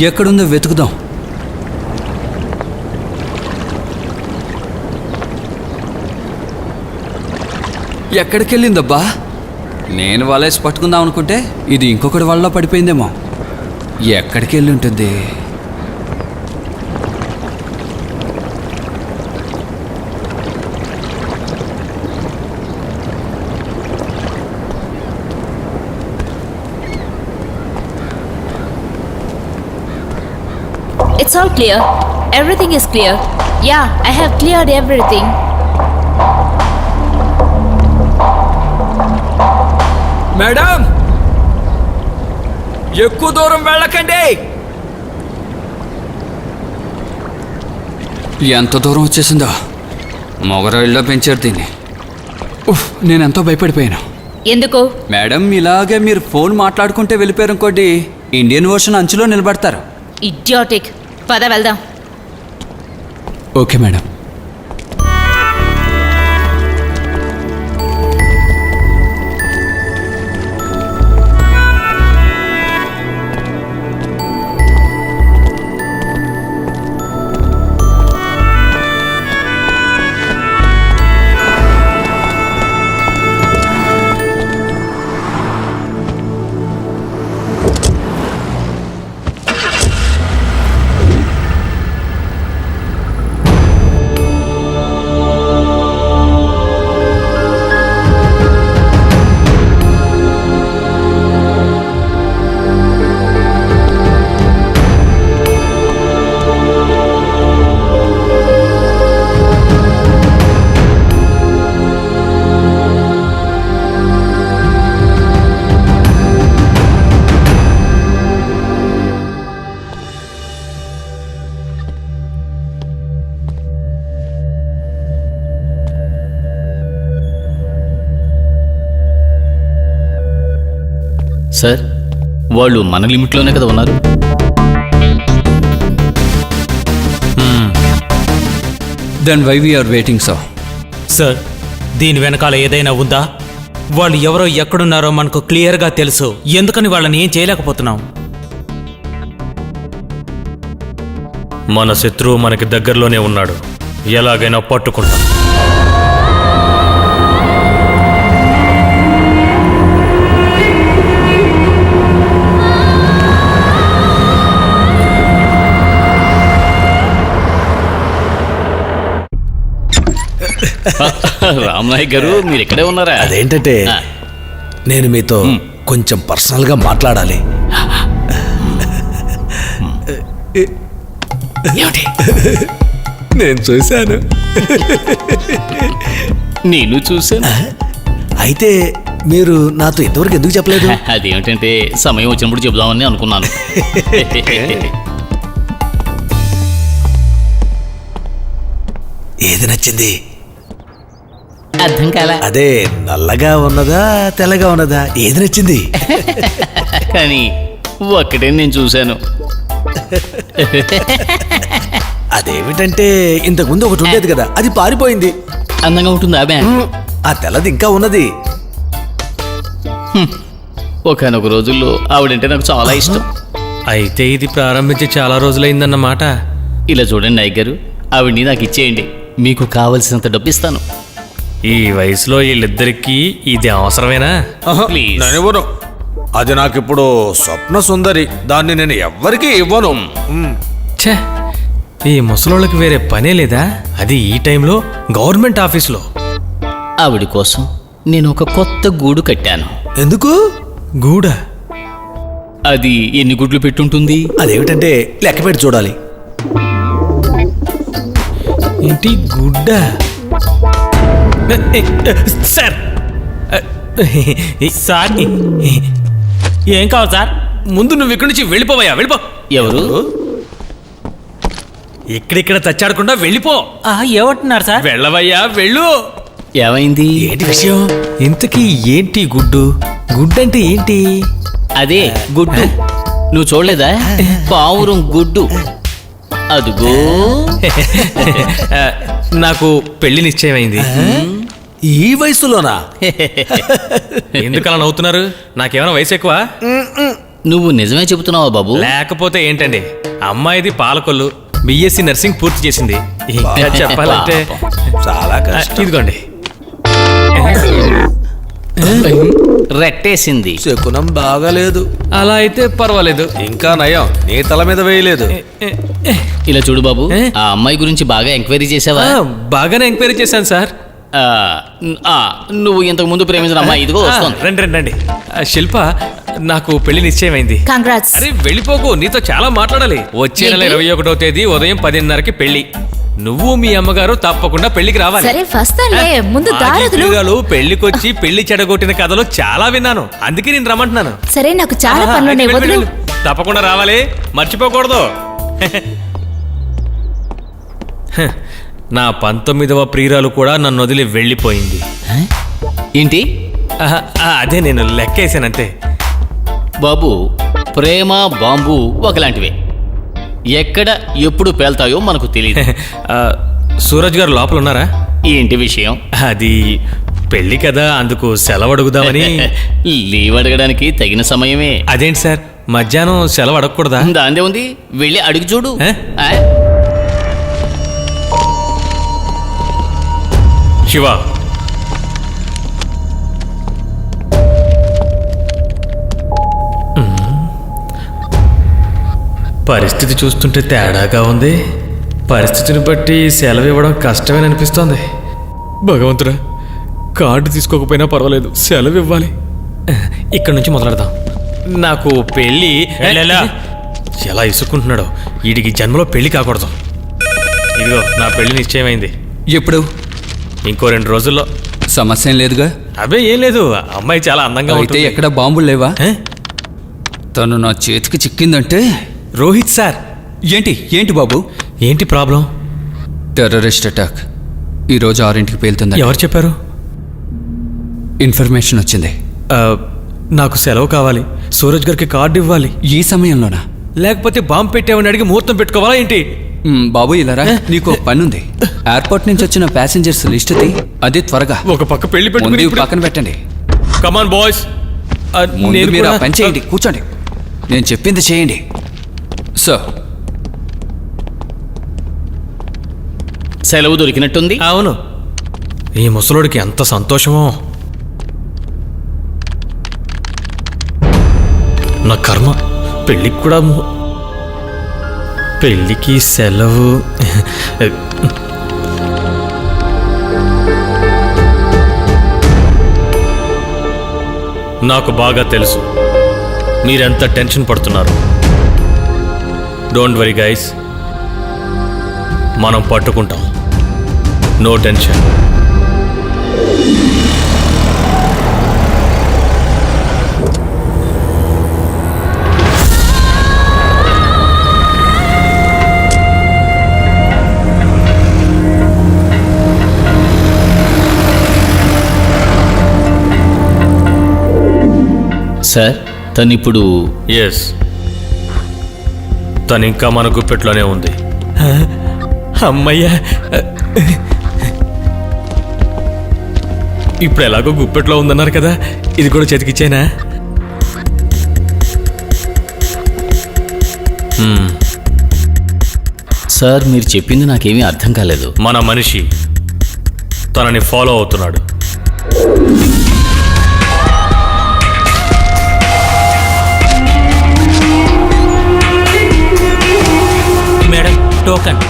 ఎక్కడుందో వెతుకుదాం. ఎక్కడికి వెళ్ళిందబ్బా? నేను వలేసి పట్టుకుందాం అనుకుంటే ఇది ఇంకొకటి వాళ్ళలో పడిపోయిందేమో. ఎక్కడికి వెళ్ళి ఉంటుంది? It's all clear. Everything is clear. Yeah, I have cleared everything. Madam, ఎక్కువ దూరం వెళ్ళకండి. ఎంత దూరం వచ్చేసిందో. మొగరాయిల్లో పెంచారు దీన్ని. నేనెంతో భయపడిపోయాను. ఎందుకు? మేడం, ఇలాగే మీరు ఫోన్ మాట్లాడుకుంటే వెళ్ళిపోయారు అనుకోండి, ఇండియన్ ఓషన్ అంచులో నిలబడతారు. ఇడియాటిక్. పద వెళ్దాం. Okay madam. సార్, వాళ్ళు మన లిమిట్లోనే కదా ఉన్నారు. Then why we are waiting so? Sir దీని వెనకాల ఏదైనా ఉందా? వాళ్ళు ఎవరో ఎక్కడున్నారో మనకు క్లియర్గా తెలుసు. ఎందుకని వాళ్ళని ఏం చేయలేకపోతున్నాం? మన శత్రువు మనకి దగ్గరలోనే ఉన్నాడు. ఎలాగైనా పట్టుకుంటాం. రామనాయక్ గారు మీరు ఇక్కడే ఉన్నారా? అదేంటంటే ఆ. నేను మీతో కొంచెం పర్సనల్గా మాట్లాడాలి. ఏమిటి? నేను చూశాను. నేను చూసాను. అయితే మీరు నాతో ఇంతవరకు ఎందుకు చెప్పలేదు? అదేమిటంటే సమయం వచ్చినప్పుడు చెబుదామని అనుకున్నాను. ఏది నచ్చింది? అర్థం కాల. అదే నల్లగా ఉన్నదా తెల్లగా ఉన్నదా, ఏది నచ్చింది? కానీ ఒక్కటే నేను చూశాను. అదేమిటంటే ఇంతకు ముందు ఒకటి ఉండేది కదా, అది పారిపోయింది. అందంగా ఉంటుందా బ్యా? ఆ తెల్లది ఇంకా ఉన్నది. ఒకనొక రోజుల్లో ఆవిడంటే నాకు చాలా ఇష్టం. అయితే ఇది ప్రారంభించి చాలా రోజులైందన్నమాట. ఇలా చూడండి నాయక్ గారు, ఆవిడ్ని నాకు ఇచ్చేయండి. మీకు కావలసినంత డబ్బు ఇస్తాను. ఈ వయసులో వీళ్ళిద్దరికీ ఇది అవసరమేనా? ప్లీజ్. నేను ఇవ్వను. అది నాకిప్పుడు స్వప్న సుందరి. దాన్ని నేను ఎవ్వరికీ ఇవ్వను. ఛే, ఈ ముసలోళ్ళకి వేరే పనే లేదా? అది ఈ టైంలో గవర్నమెంట్ ఆఫీసులో. ఆవిడ కోసం నేను ఒక కొత్త గూడు కట్టాను. ఎందుకు? గూడ అది ఎన్ని గుడ్లు పెట్టుంటుంది? అదేమిటంటే లెక్క పెట్టి చూడాలి. ఏంటి గుడ్డ? సార్ సార్ ఏం కావాలి సార్? ముందు నువ్వు ఇక్కడి నుంచి వెళ్ళిపోవయ్యా, వెళ్ళిపో. ఎవరు? ఇక్కడిక్కడ తచ్చాడకుండా వెళ్ళిపో. ఏమంటున్నారు సార్? వెళ్ళవయ్యా, వెళ్ళు. ఏమైంది? ఏంటి విషయం? ఇంతకీ ఏంటి గుడ్డు? గుడ్డంటే ఏంటి? అదే గుడ్డు. నువ్వు చూడలేదా? పావురం గుడ్డు. అదుగో. నాకు పెళ్లి నిశ్చయమైంది. ఈ వయసులోనా? ఎందుకు అలా నవ్వుతున్నారు? నాకేమైనా వయసు ఎక్కువ? నువ్వు నిజమే చెబుతున్నావా బాబు? లేకపోతే ఏంటండి, అమ్మాయిది పాలకొల్లు, బిఎస్సి నర్సింగ్ పూర్తి చేసింది. ఇంకా చెప్పాలంటే చాలా కష్టం. ఇదిగోండి. రెట్టేసింది. శకునం బాగాలేదు. అలా అయితే పర్వాలేదు. ఇంకా నయం, నీ తల మీద వేయలేదు. ఇలా చూడు బాబు, ఆ అమ్మాయి గురించి బాగా ఎంక్వైరీ చేసావా? బాగానే ఎంక్వైరీ చేశాను సార్. నువ్వు ఇంతకు ముందు ప్రేమించిన అమ్మాయి ఇదిగో వస్తుంది. రండి రండి రండి. శిల్ప, నాకు పెళ్లి నిశ్చయమైంది. కంగ్రాట్స్. అరే వెళ్ళిపోకు, నీతో చాలా మాట్లాడాలి. వచ్చే నెల 21వ తేదీ ఉదయం 10:30కి పెళ్లి. నువ్వు మీ అమ్మగారు తప్పకుండా పెళ్లికి రావాలి. సరే వస్తానులే, ముందు మా దారదులు. జీవితాలు పెళ్లికొచ్చి పెళ్లి చెడగొట్టిన కథలు చాలా విన్నాను. అందుకే నేను రమ్మంటున్నాను. సరే నాకు చాలా పనులున్నాయి, అయితే వదులు. వెళ్ళు. తప్పకుండా రావాలి, మర్చిపోకూడదు. నా 19వ ప్రియురాలు కూడా నన్ను వదిలి వెళ్ళిపోయింది. ఏంటి అదే నేను లెక్కేసానంతే. బాబు, ప్రేమ బాంబు ఒకలాంటివే. ఎక్కడ ఎప్పుడు పేల్తాయో మనకు తెలియదు. సూరజ్ గారు లోపల ఉన్నారా? ఏంటి విషయం? అది పెళ్లి కదా, అందుకు సెలవు అడుగుదామని. లీవ్ అడగడానికి తగిన సమయమే. అదేంటి సార్, మధ్యాహ్నం సెలవు అడగకూడదా? దాందే ఉంది, వెళ్ళి అడిగి చూడు. ఏ? ఆ? శివ, పరిస్థితి చూస్తుంటే తేడాగా ఉంది. పరిస్థితిని బట్టి సెలవు ఇవ్వడం కష్టమని అనిపిస్తోంది. భగవంతుడా, కార్డు తీసుకోకపోయినా పర్వాలేదు, సెలవు ఇవ్వాలి. ఇక్కడ నుంచి మొదలెడదాం. నాకు పెళ్ళి ఎలా ఇసుక్కుంటున్నాడో. వీడికి జన్మలో పెళ్లి కాకూడదు. ఇదిగో నా పెళ్లి నిశ్చయమైంది. ఎప్పుడు? ఇంకో 2 రోజుల్లో. సమస్య ఏం లేదుగా? అదే ఏం లేదు, అమ్మాయి చాలా అందంగా అయితే ఉంటుంది. ఎక్కడ బాంబులు లేవా? ఏ? తను నా చేతికి చిక్కిందంటే. రోహిత్ సార్, ఏంటి ఏంటి బాబు? ఏంటి ప్రాబ్లం? టెర్రరిస్ట్ అటాక్ ఈరోజు 6ంటికి పేలుతుంది. ఎవరు చెప్పారు? ఇన్ఫర్మేషన్ వచ్చింది. నాకు సెలవు కావాలి. సూరజ్ గారికి కార్డు ఇవ్వాలి. ఈ సమయంలోనా? లేకపోతే బాంబు పెట్టామని అడిగి ముహూర్తం పెట్టుకోవాలా ఏంటి? బాబు ఇలారా, నీకు ఒక పని ఉంది. ఎయిర్పోర్ట్ నుంచి వచ్చిన ప్యాసింజర్స్ లిస్ట్ తీ, అది త్వరగా. ఒక పక్క పెళ్లి ముందు పెట్టుకుని ఇవి పక్కన పెట్టండి. కమాన్ బాయ్స్, ముందు మీరు ఆ పని చేయండి, కూర్చోండి. నేను చెప్పింది చేయండి. సో సెలవు దొరికినట్టుంది. అవును, ఈ ముసలోడికి ఎంత సంతోషమో. నా కర్మ, పెళ్ళికి కూడా పెళ్ళికి సెలవు. నాకు బాగా తెలుసు మీరెంత టెన్షన్ పడుతున్నారు. డోంట్ వరీ గైస్, మనం పట్టుకుంటాం. No tension. సార్, తనిప్పుడు ఎస్, తను ఇంకా మన గుప్పెట్లోనే ఉంది. అమ్మయ్యా, ఇప్పుడు ఎలాగో గుప్పెట్లో ఉందన్నారు కదా, ఇది కూడా చేతికిచ్చేనా? సార్, మీరు చెప్పింది నాకేమీ అర్థం కాలేదు. మన మనిషి తనని ఫాలో అవుతున్నాడు. Madam, token.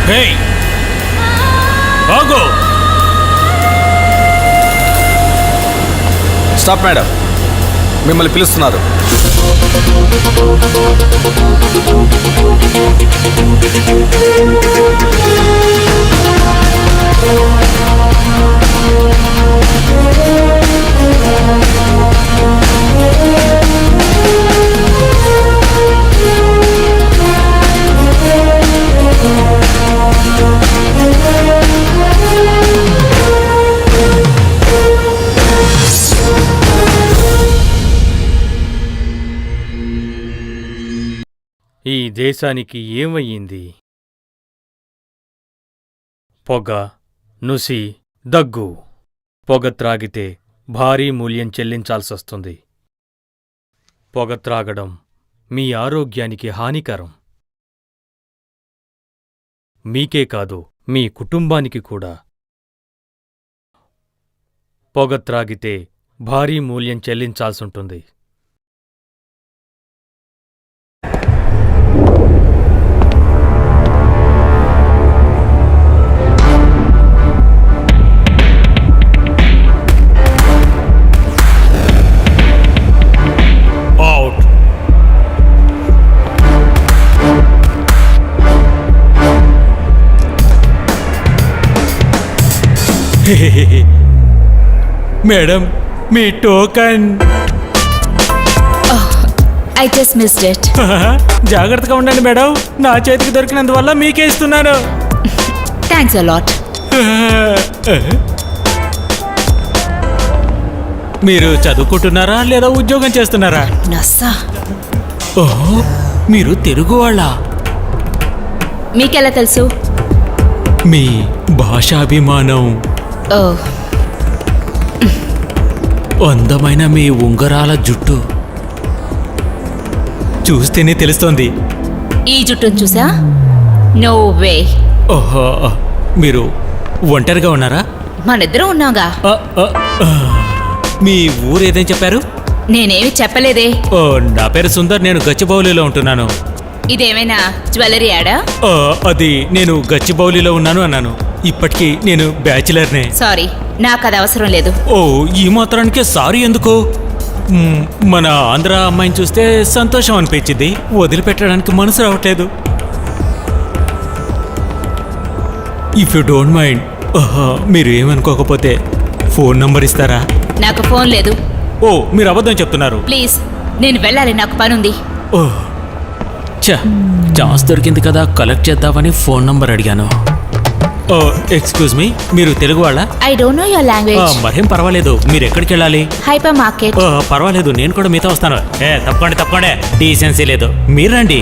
హే, ఆగు. స్టాప్ మేడం, మిమ్మల్ని పిలుస్తున్నారు. ఈ దేశానికి ఏమయ్యింది? పొగ, నుసి, దగ్గు. పొగ త్రాగితే భారీ మూల్యం చెల్లించాల్సొస్తుంది. పొగ త్రాగడం మీ ఆరోగ్యానికి హానికరం. మీకే కాదు, మీ కుటుంబానికి కూడా. పొగ త్రాగితే భారీ మూల్యం చెల్లించాల్సుంటుంది. అవుట్. మేడం, మీ token. I just missed it. జాగ్రత్తగా ఉండండి మేడం, నా చేతికి దొరికినందువల్ల మీకే ఇస్తున్నాను. Thanks a lot. మీరు చదువుకుంటున్నారా లేదా ఉద్యోగం చేస్తున్నారా? నస్సా. ఓహో, మీరు తెలుగు వాళ్ళ? మీకెలా తెలుసు? మీ భాషాభిమానం, ఓ, అందమైన మీ ఉంగరాల జుట్టు చూస్తేనే తెలుస్తోంది. ఈ జుట్టును చూసా? No way. ఓహో, మీరు ఒంటరిగా ఉన్నారా? మనిద్దరం ఉన్నాగా. ఆ, ఆ, ఆ. మీ ఊరేదేం చెప్పారు? నేనేమి చెప్పలేదే. ఓ, నా పేరు సుందర్, నేను గచ్చిబౌలిలో ఉంటున్నాను. ఇదేమైనా జ్యువెలరీ యాడా? ఆ, అది నేను గచ్చిబౌలిలో ఉన్నాను అన్నాను. ఇప్పటికీ నేను బ్యాచిలర్నే. సారీ, నాకు అది అవసరం లేదు. ఓ, ఈ మాత్రానికే సారీ ఎందుకు? మన ఆంధ్ర అమ్మాయిని చూస్తే సంతోషం అనిపించింది, వదిలిపెట్టడానికి మనసు రావట్లేదు. ఇఫ్ యూ డోంట్ మైండ్, మీరు ఏమనుకోకపోతే ఫోన్ నంబర్ ఇస్తారా? నాకు ఫోన్ లేదు. ఓ, మీరు అబద్ధం చెప్తున్నారు. ప్లీజ్, నేను వెళ్ళాలి, నాకు పనుంది. ఓ, ఛా, ఛాన్స్ దొరికింది కదా కలెక్ట్ చేద్దామని ఫోన్ నంబర్ అడిగాను. ఎక్స్క్యూజ్ మీ, మీరు తెలుగు వాళ్ళ? I don't know your language. మరేం పర్వాలేదు. మీరు ఎక్కడికి వెళ్ళాలి? Hyper market. పర్వాలేదు, నేను కూడా మీతో వస్తాను. తప్పకుండా డీసెన్సీ లేదు, మీరు రండి.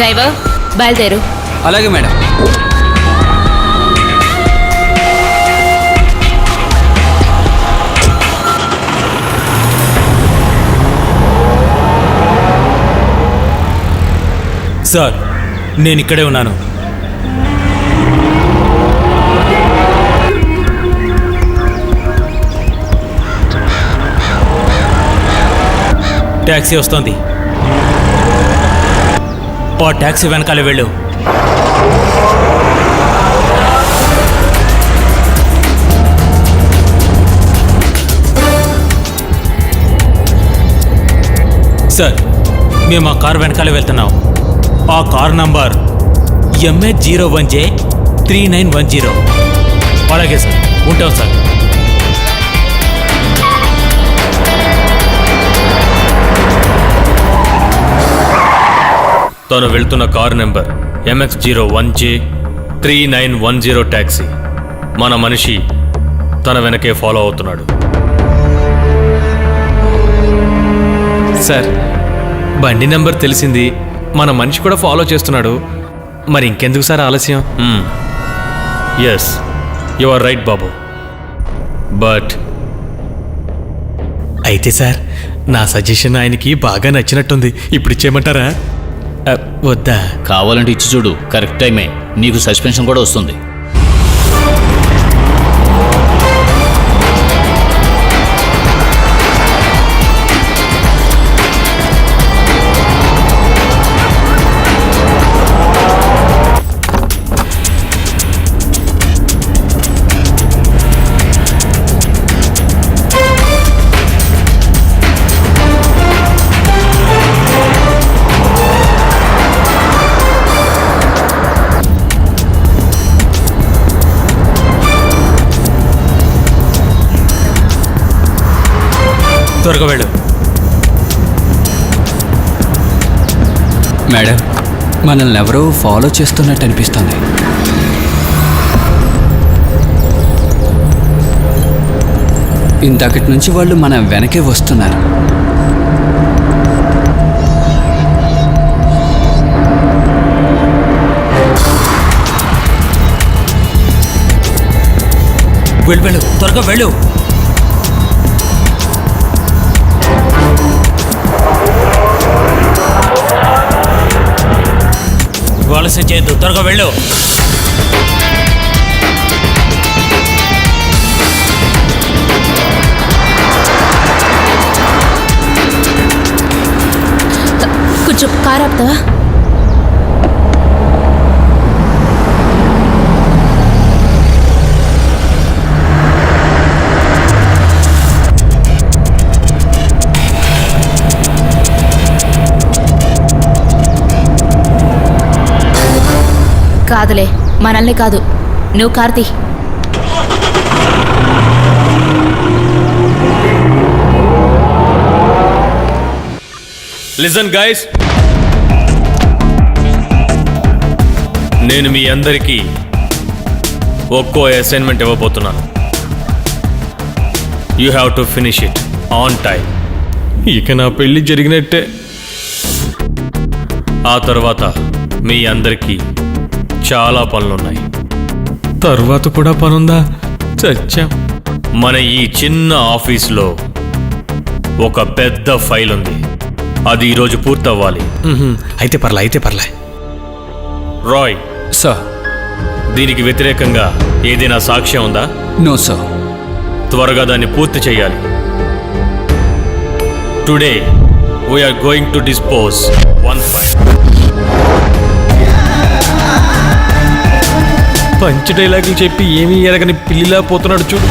డ్రైవర్ బయలుదేరు. అలాగే మేడం. సార్, నేను ఇక్కడే ఉన్నాను. ట్యాక్సీ వస్తోంది. ట్యాక్సీ వెనకాలే వెళ్ళు. సార్, మేము ఆ కార్ వెనకాలే వెళ్తున్నాం. ఆ కార్ నంబర్ MH01J3910. అలాగే సార్, ఉంటాం సార్. తను వెళ్తున్న కారు నెంబర్ MX01J3910 ట్యాక్సీ. మన మనిషి తన వెనకే ఫాలో అవుతున్నాడు. సార్, బండి నెంబర్ తెలిసింది, మన మనిషి కూడా ఫాలో చేస్తున్నాడు. మరి ఇంకెందుకు సార్ ఆలస్యం? ఎస్, యు ఆర్ రైట్ బాబు. బట్ అయితే సార్, నా సజెషన్ ఆయనకి బాగా నచ్చినట్టుంది. ఇప్పుడు ఇచ్చేయమంటారా? వద్దా? కావాలంటే ఇచ్చి చూడు, కరెక్ట్ టైమే. నీకు సస్పెన్షన్ కూడా వస్తుంది. త్వరగా వెళ్ళు. మేడం, మనల్ని ఎవరో ఫాలో చేస్తున్నట్టు అనిపిస్తుంది. ఇంతకటి నుంచి వాళ్ళు మన వెనకే వస్తున్నారు. వెళ్ళు, త్వరగా వెళ్ళు. ఆలస్యం చేయొద్దు, త్వరగా వెళ్ళు. కొంచెం కార్ ఆపుతావా? కాదులే, మనల్ని కాదు, నువ్వు కార్తీ. లిజన్ గైస్, నేను మీ అందరికీ ఒక్కో అసైన్మెంట్ ఇవ్వబోతున్నాను. You have to finish it on time. ఇక నా పెళ్లి జరిగినట్టే. ఆ తర్వాత మీ అందరికీ చాలా పనులున్నాయి. తర్వాత కూడా పనుందా? చచ్చా. మన ఈ చిన్న ఆఫీస్లో ఒక పెద్ద ఫైల్ ఉంది, అది ఈరోజు పూర్తవ్వాలి. అయితే పర్లే. రాయ్ సార్, దీనికి వ్యతిరేకంగా ఏదైనా సాక్ష్యం ఉందా? No sir. త్వరగా దాన్ని పూర్తి చేయాలి. Today we are going to dispose one file. Punch డైలాగులు చెప్పి ఏమీ ఎరగని పిల్లిలా పోతున్నాడు చూడు.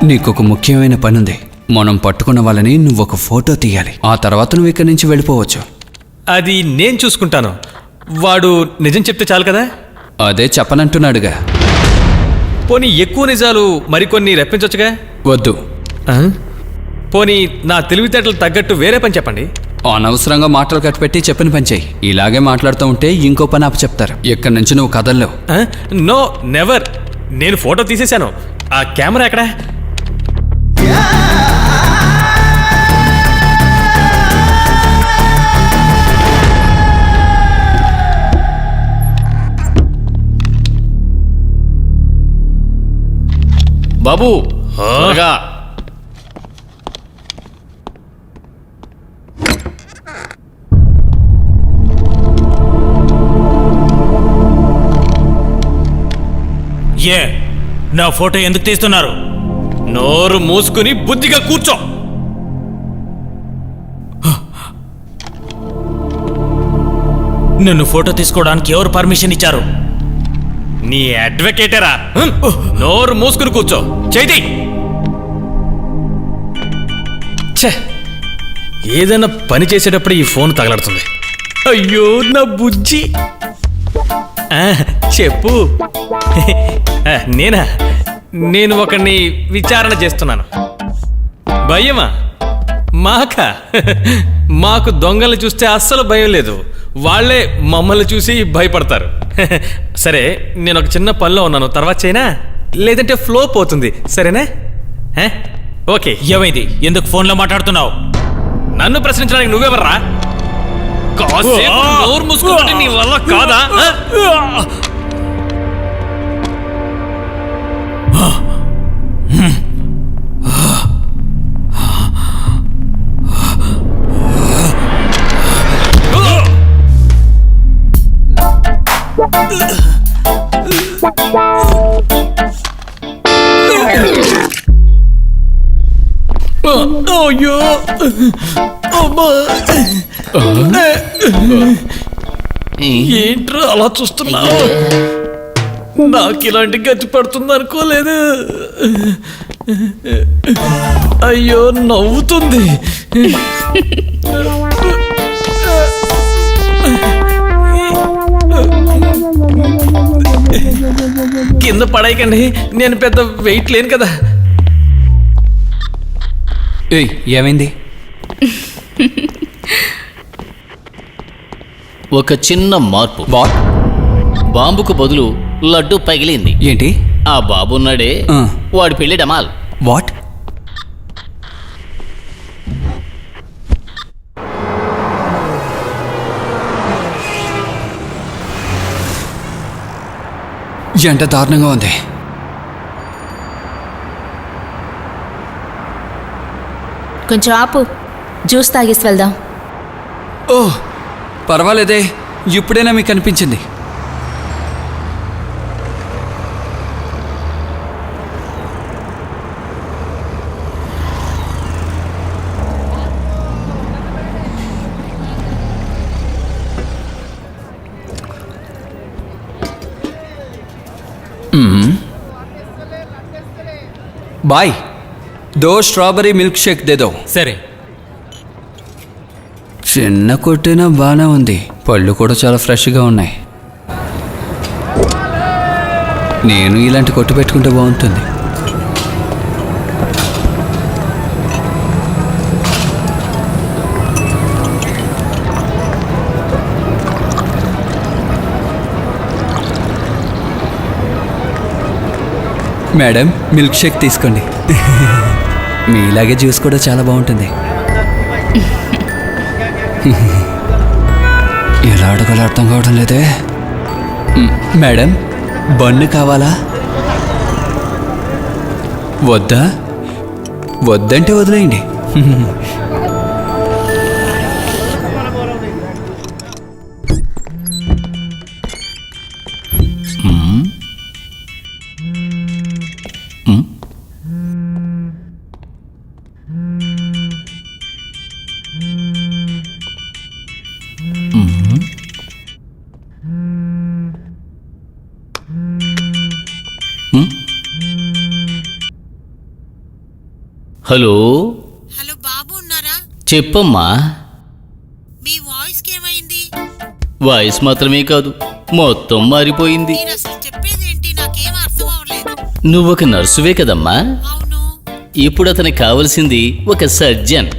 నీకొక ముఖ్యమైన పనుంది. మనం పట్టుకున్న వాళ్ళని నువ్వు ఒక ఫోటో తీయాలి. ఆ తర్వాత నువ్వు ఇక్కడి నుంచి వెళ్ళిపోవచ్చు. అది నేను చూసుకుంటాను. వాడు నిజం చెప్తే చాలు కదా. అదే చెప్పనంటున్నాడుగా. పోనీ ఎక్కువ నిజాలు మరికొన్ని రెప్పించవచ్చుగా. వద్దు. ఆ? పోనీ నా తెలివితేటలు తగ్గట్టు వేరే పని చెప్పండి. అనవసరంగా మాటలు కట్టిపెట్టి చెప్పిన పని చెయ్యి. ఇలాగే మాట్లాడుతూ ఉంటే ఇంకో పని అప్పచెప్తారు. ఇక్కడి నుంచి నువ్వు కదల్లో. ఆ? No never. నేను ఫోటో తీసేశాను. ఆ కెమెరా ఎక్కడా? బాబు త్వరగా. ఏ నా ఫోటో ఎందుకు తీస్తున్నారు? నోరు మూసుకుని బుద్ధిగా కూర్చో. నన్ను ఫోటో తీసుకోవడానికి ఎవరు పర్మిషన్ ఇచ్చారు? నీ అడ్వకేటరా? నోరు మూసుకుని కూర్చో. చేతి ఏదైనా పని చేసేటప్పుడు ఈ ఫోన్ తగలడుతుంది. అయ్యో నా బుజ్జి. చెప్పు. నేనా? నేను ఒకరిని విచారణ చేస్తున్నాను. భయమా? మాకు దొంగలు చూస్తే అస్సలు భయం లేదు. వాళ్ళే మమ్మల్ని చూసి భయపడతారు. సరే, నేను ఒక చిన్న పనిలో ఉన్నాను, తర్వాత చేయనా? లేదంటే ఫ్లో పోతుంది. సరేనా? ఓకే. ఏమైంది? ఎందుకు ఫోన్లో మాట్లాడుతున్నావు? నన్ను ప్రశ్నించడానికి నువ్వెవర్రా? కాసేపు నోరు మూసుకుంటే నీ వల్ల కాదా? అయ్యో అమ్మా, ఏంట్రా అలా చూస్తున్నావు? నాకు ఇలాంటి గతి పడుతుంది అనుకోలేదు. అయ్యో నవ్వుతుంది. కింద పడేయకండి, నేను పెద్ద వెయిట్ లేను కదా. ఏయ్, ఏమైంది? ఒక చిన్న మార్పు. వాట్? బాంబుకు బదులు లడ్డు పగిలింది. ఏంటి? ఆ బాబున్నాడే, వాడి పెళ్లి డమాల్. వాట్? ఎంత దారుణంగా ఉంది. కొంచెం ఆపు, జ్యూస్ తాగేసి వెళ్దాం. ఓ పర్వాలేదే, ఇప్పుడైనా మీకు అనిపించింది. బాయ్, దో స్ట్రాబెరీ మిల్క్ షేక్ దేదో. సరే. చిన్న కొట్టిన బాగానే ఉంది. పళ్ళు కూడా చాలా ఫ్రెష్గా ఉన్నాయి. నేను ఇలాంటి కొట్టు పెట్టుకుంటే బాగుంటుంది. మేడం, మిల్క్ షేక్ తీసుకోండి. మీలాగే జ్యూస్ కూడా చాలా బాగుంటుంది. ఎలా అడగాలో అర్థం కావడం లేదే. మేడం, బన్ను కావాలా? వద్దా? వద్దంటే వదిలేయండి. హలో హలో బాబు ఉన్నారా? చెప్పమ్మా. మీ వాయిస్కి ఏమైంది? వాయిస్ మాత్రమే కాదు, మొత్తం మారిపోయింది. చెప్పేదేంటి నాకేం అర్థం అవ్వలేదు. నువ్వొక నర్సువే కదమ్మా. అవును. ఇప్పుడు అతనికి కావలసింది ఒక సర్జన్.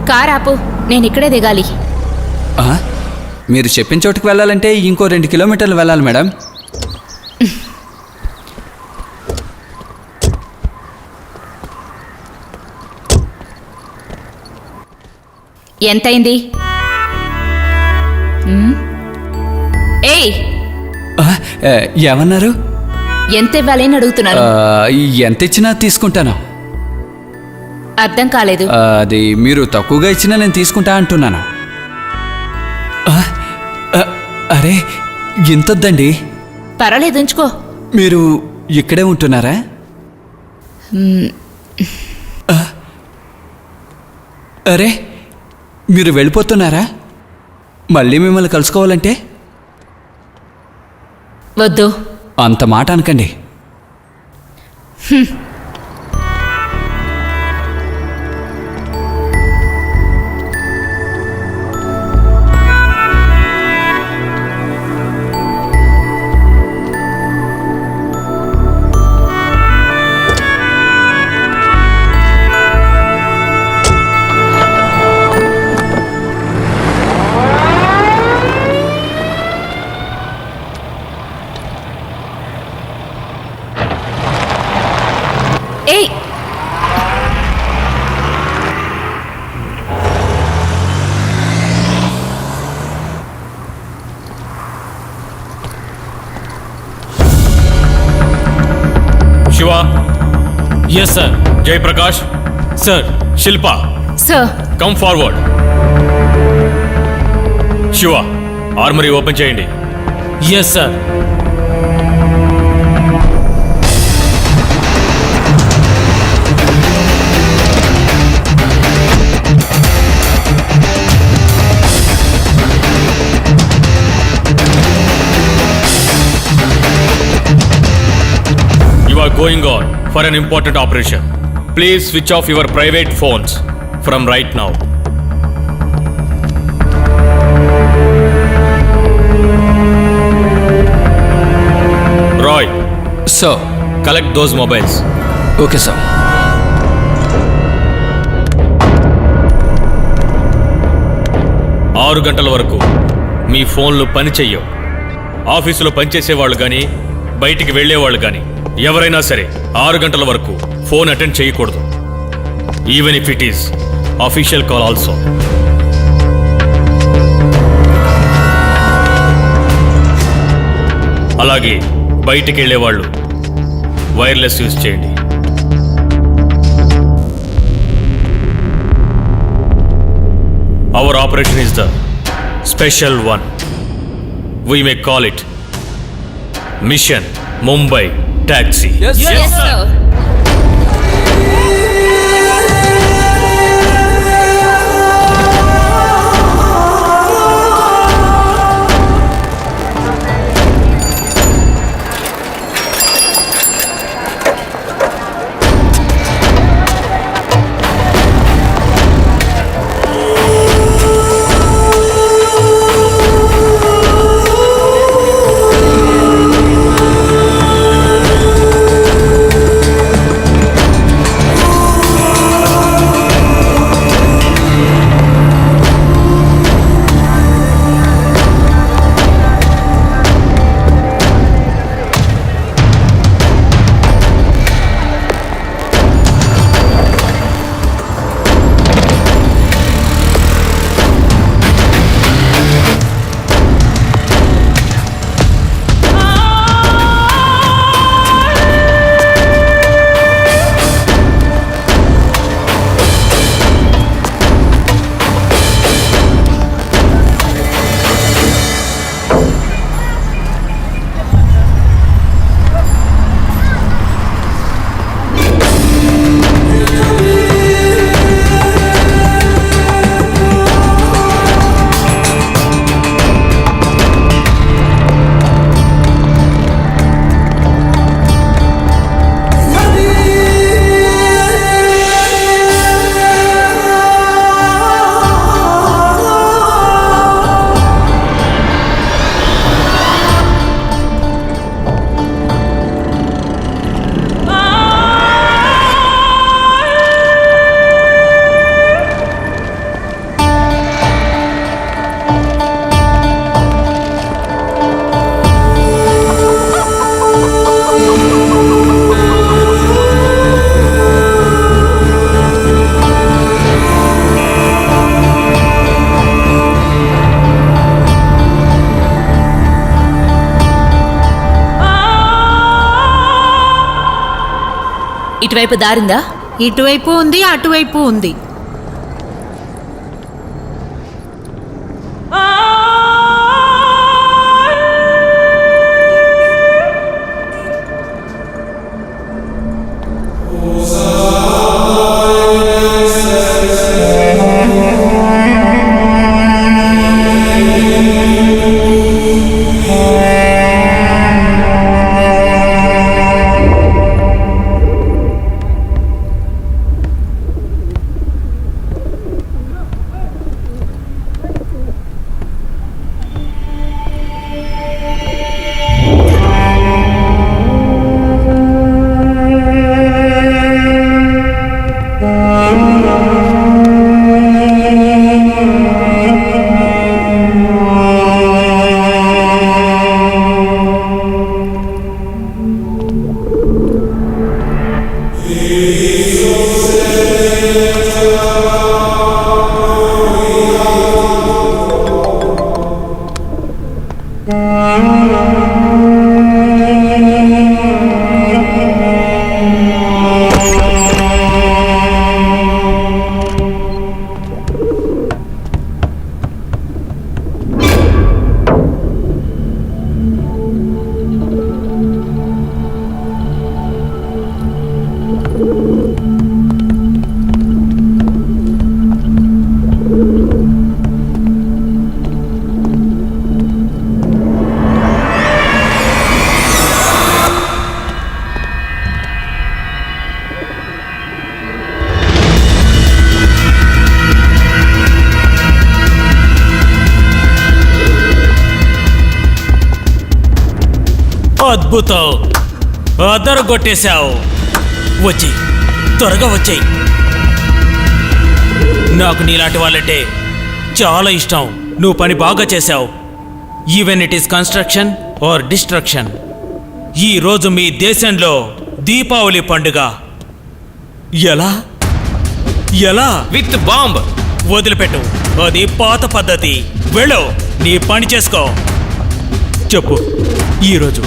కార్ ఆపు, నేను ఇక్కడే దిగాలి. ఆ? మీరు చెప్పిన చోటుకు వెళ్ళాలంటే ఇంకో 2 కిలోమీటర్లు వెళ్ళాలి మేడం. ఎంతైంది? ఏయ్, ఆ, ఏమన్నారు? ఎంత ఇవ్వాలి అని అడుగుతున్నాను. ఎంత ఇచ్చినా తీసుకుంటాను. అర్థం కాలేదు. అది మీరు తక్కువగా ఇచ్చినా నేను తీసుకుంటా అంటున్నాను. అరే ఇంతొద్దండి. పర్వాలేదు, ఉంచుకో. మీరు ఇక్కడే ఉంటున్నారా? అరే మీరు వెళ్ళిపోతున్నారా? మళ్ళీ మిమ్మల్ని కలుసుకోవాలంటే? వద్దు. అంత మాట అనకండి. ఏయ్, Shiva. Yes sir. Jayaprakash sir. Shilpa, sir. Come forward. Shiva, armoury open చేయండి. Yes sir. You are going on for an important operation. Please switch off your private phones from right now. Roy, so collect those mobiles. Okay sir. ఆరు గంటల వరకు మీ ఫోన్లు పని చెయ్యవు. ఆఫీసులో పనిచేసేవాళ్ళు కానీ బయటికి వెళ్ళేవాళ్ళు కానీ ఎవరైనా సరే 6 గంటల వరకు ఫోన్ అటెండ్ చేయకూడదు. Even if it is official call also. అలాగే బయటికి వెళ్ళేవాళ్ళు వైర్లెస్ యూజ్ చేయండి. Our operation is the special one. We may call it Mission Mumbai Taxi. Yes, sir. ఇటువైపు దారిందా? ఇటువైపు ఉంది, అటువైపు ఉంది. అద్భుతం, అదరగొట్టేశావు. వచ్చి త్వరగా వచ్చేయి. నాకు నీలాంటి వాళ్ళంటే చాలా ఇష్టం. నువ్వు పని బాగా చేశావు. Even it is construction are destruction. ఈరోజు మీ దేశంలో దీపావళి పండుగ. ఎలా ఎలా? With bomb. వదిలిపెట్టు, అది పాత పద్ధతి. వెళ్ళు, నీ పని చేసుకో. చెప్పు, ఈరోజు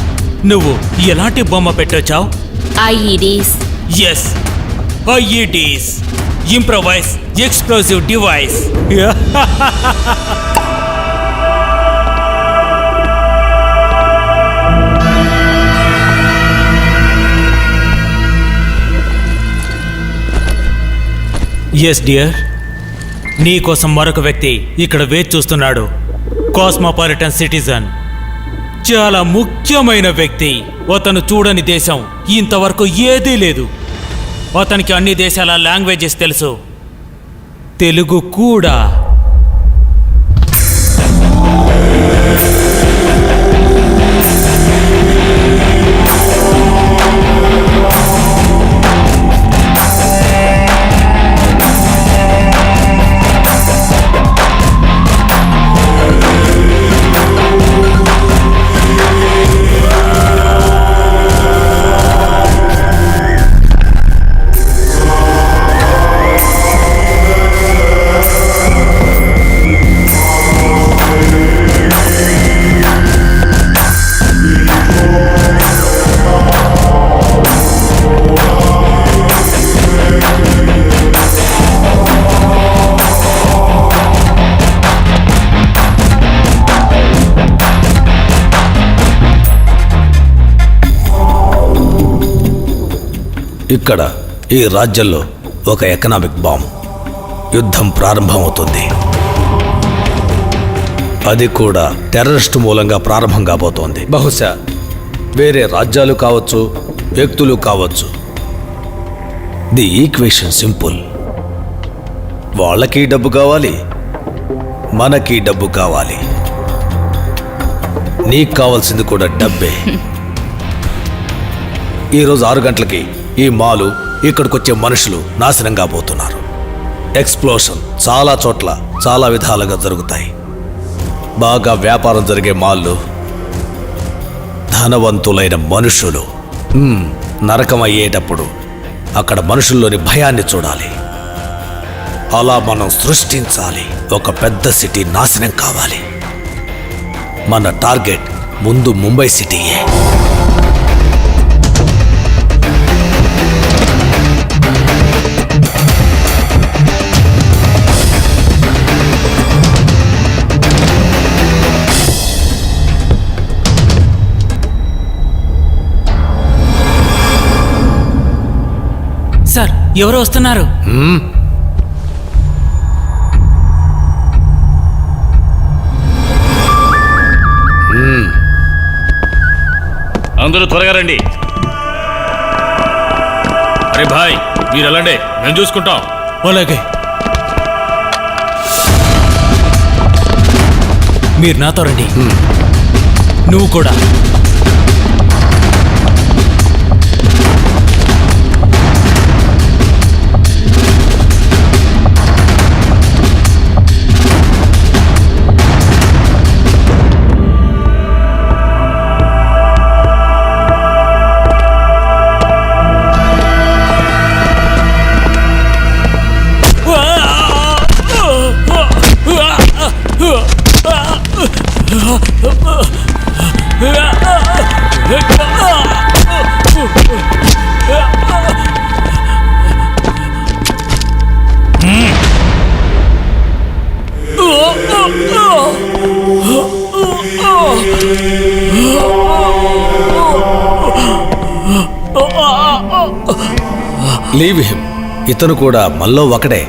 నువ్వు ఎలాంటి బొమ్మ పెట్టొచ్చావు? IEDs. Yes, IEDs, improvise explosive device. Yes dear, నీకోసం మరొక వ్యక్తి ఇక్కడ వేచి చూస్తున్నాడు. కాస్మోపాలిటన్ సిటిజన్, చాలా ముఖ్యమైన వ్యక్తి. అతను చూడని దేశం ఇంతవరకు ఏదీ లేదు. అతనికి అన్ని దేశాల లాంగ్వేజెస్ తెలుసు, తెలుగు కూడా. ఇక్కడ ఈ రాజ్యంలో ఒక ఎకనామిక్ బాంబ్. యుద్ధం ప్రారంభమవుతుంది. అది కూడా టెర్రరిస్ట్ మూలంగా ప్రారంభం కాబోతోంది. బహుశా వేరే రాజ్యాలు కావచ్చు, వ్యక్తులు కావచ్చు. The equation simple. వాళ్ళకి డబ్బు కావాలి, మనకి డబ్బు కావాలి. నీకు కావాల్సింది కూడా డబ్బే. ఈరోజు 6 గంటలకి ఈ మాలు, ఇక్కడికొచ్చే మనుషులు నాశనం కాబోతున్నారు. ఎక్స్ప్లోషన్ చాలా చోట్ల చాలా విధాలుగా జరుగుతాయి. బాగా వ్యాపారం జరిగే మాళ్ళు, ధనవంతులైన మనుషులు. నరకం అయ్యేటప్పుడు అక్కడ మనుషుల్లోని భయాన్ని చూడాలి. అలా మనం సృష్టించాలి. ఒక పెద్ద సిటీ నాశనం కావాలి. మన టార్గెట్ ముందు ముంబై సిటీయే. ఎవరు వస్తున్నారు? అందరూ త్వరగా రండి. అరే భాయ్, మీరు వెళ్ళండి, మేము చూసుకుంటాం. అలాగే. మీరు నాతో రండి. నువ్వు కూడా. Leave him. ఇతను కూడా మళ్ళీ ఒకడే.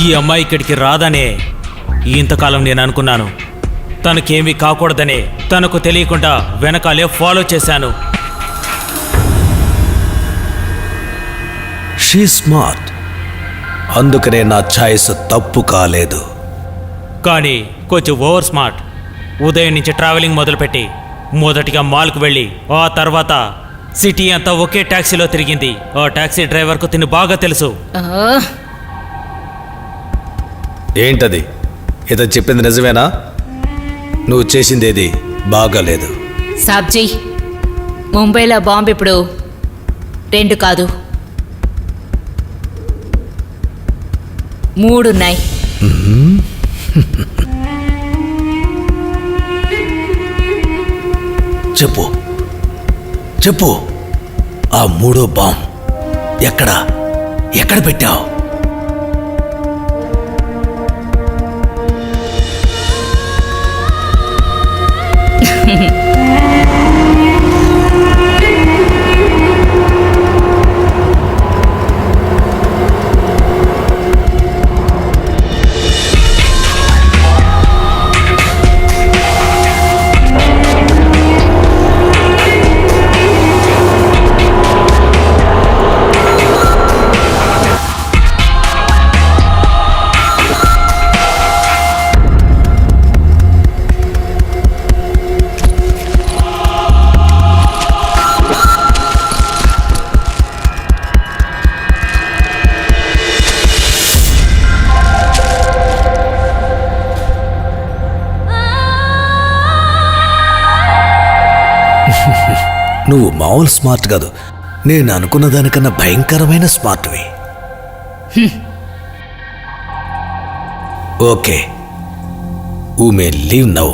ఈ అమ్మాయి ఇక్కడికి రాదనే ఇంతకాలం నేను అనుకున్నాను. తనకేమీ కాకూడదనే తనకు తెలియకుండా వెనకాలే ఫాలో చేశాను. షీ స్మార్ట్, అందుకనే నా ఛాయిస్ తప్పు కాలేదు. కానీ కొంచెం ఓవర్ స్మార్ట్. ఉదయం నుంచి ట్రావెలింగ్ మొదలుపెట్టి మొదటిగా మాల్కు వెళ్ళి ఆ తర్వాత సిటీ అంతా ఒకే ట్యాక్సీలో తిరిగింది. ఆ ట్యాక్సీ డ్రైవర్కు తిని బాగా తెలుసు. ఏంటది? ఇతను చెప్పింది నిజమేనా? నువ్వు చేసిందేది బాగాలేదు. సాబ్జీ, ముంబైలో బాంబు ఇప్పుడు 2 కాదు 3 ఉన్నాయి. చెప్పు చెప్పు, ఆ 3వ బాంబ్ ఎక్కడ పెట్టావు? నువ్వు మామూలు స్మార్ట్ కాదు, నేను అనుకున్న దానికన్నా భయంకరమైన స్మార్ట్వి. Okay, you may leave now.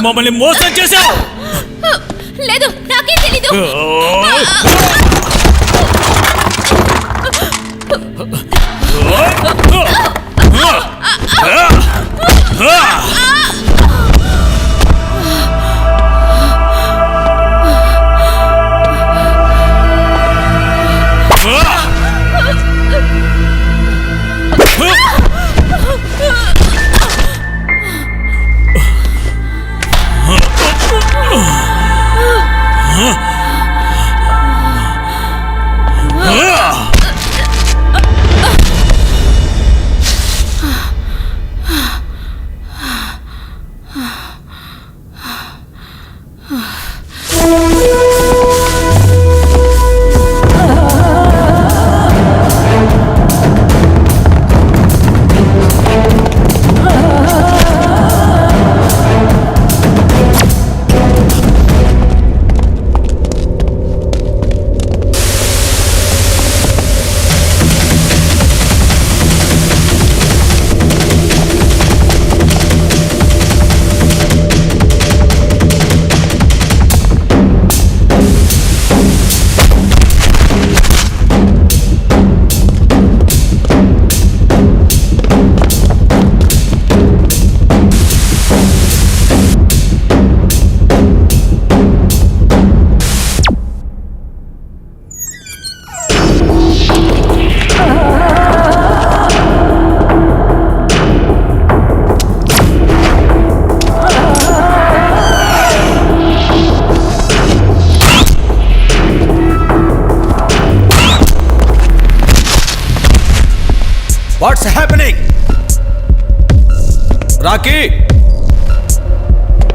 మమ్మల్ని మోసం చేశావు. లేదు, నాకేం తెలీదు. What's happening? Rocky,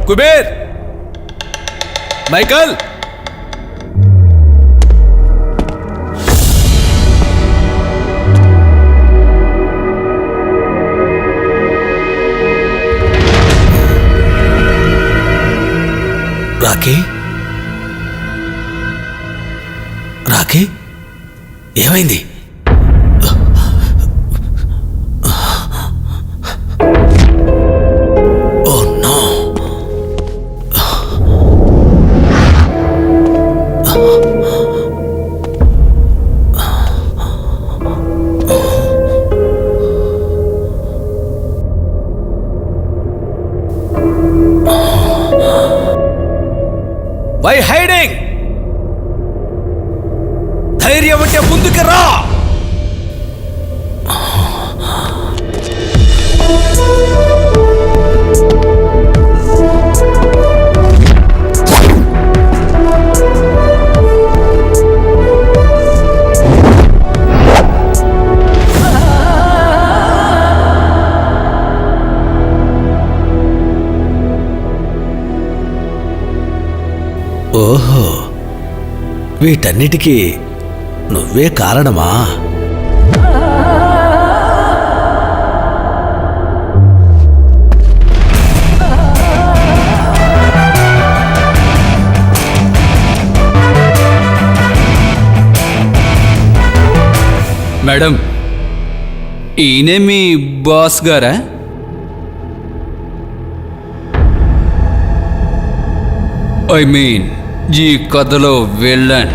Kuber, Michael, Rocky, Rocky, ఏమైంది? Why hiding? ధైర్యం అంటే ముందుకు రా. ఓహో, వీటన్నిటికీ నువ్వే కారణమా? మేడం, ఈయనే మీ బాస్ గారా? ఐ మీన్ ఈ కథలో విలన్.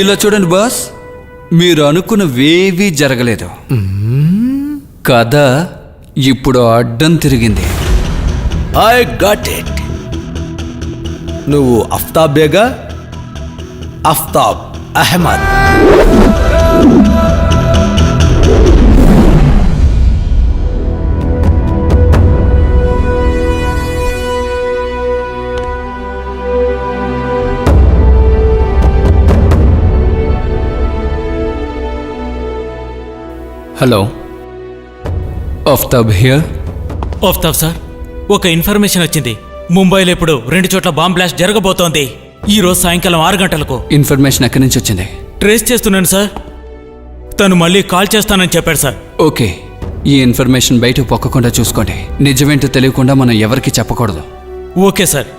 ఇలా చూడండి బాస్, మీరు అనుకున్నవేవీ జరగలేదు. కథ ఇప్పుడు అడ్డం తిరిగింది. I got it. నువ్వు అఫ్తాబ్ బేగా? Aftab Ahmed. Hello, Aftab here. Aftab sir, ఒక ఇన్ఫర్మేషన్ వచ్చింది. ముంబైలో ఇప్పుడు 2 చోట్ల బాంబ్ బ్లాస్ట్ జరగబోతోంది. ఈ రోజు సాయంకాలం 6 గంటలకు. ఇన్ఫర్మేషన్ ఎక్కడి నుంచి వచ్చింది? ట్రేస్ చేస్తున్నాను సార్. తను మళ్ళీ కాల్ చేస్తానని చెప్పాడు సార్. ఓకే, ఈ ఇన్ఫర్మేషన్ బయటకు పొక్కకుండా చూసుకోండి. నిజమేంటో తెలియకుండా మనం ఎవరికి చెప్పకూడదు. Okay sir.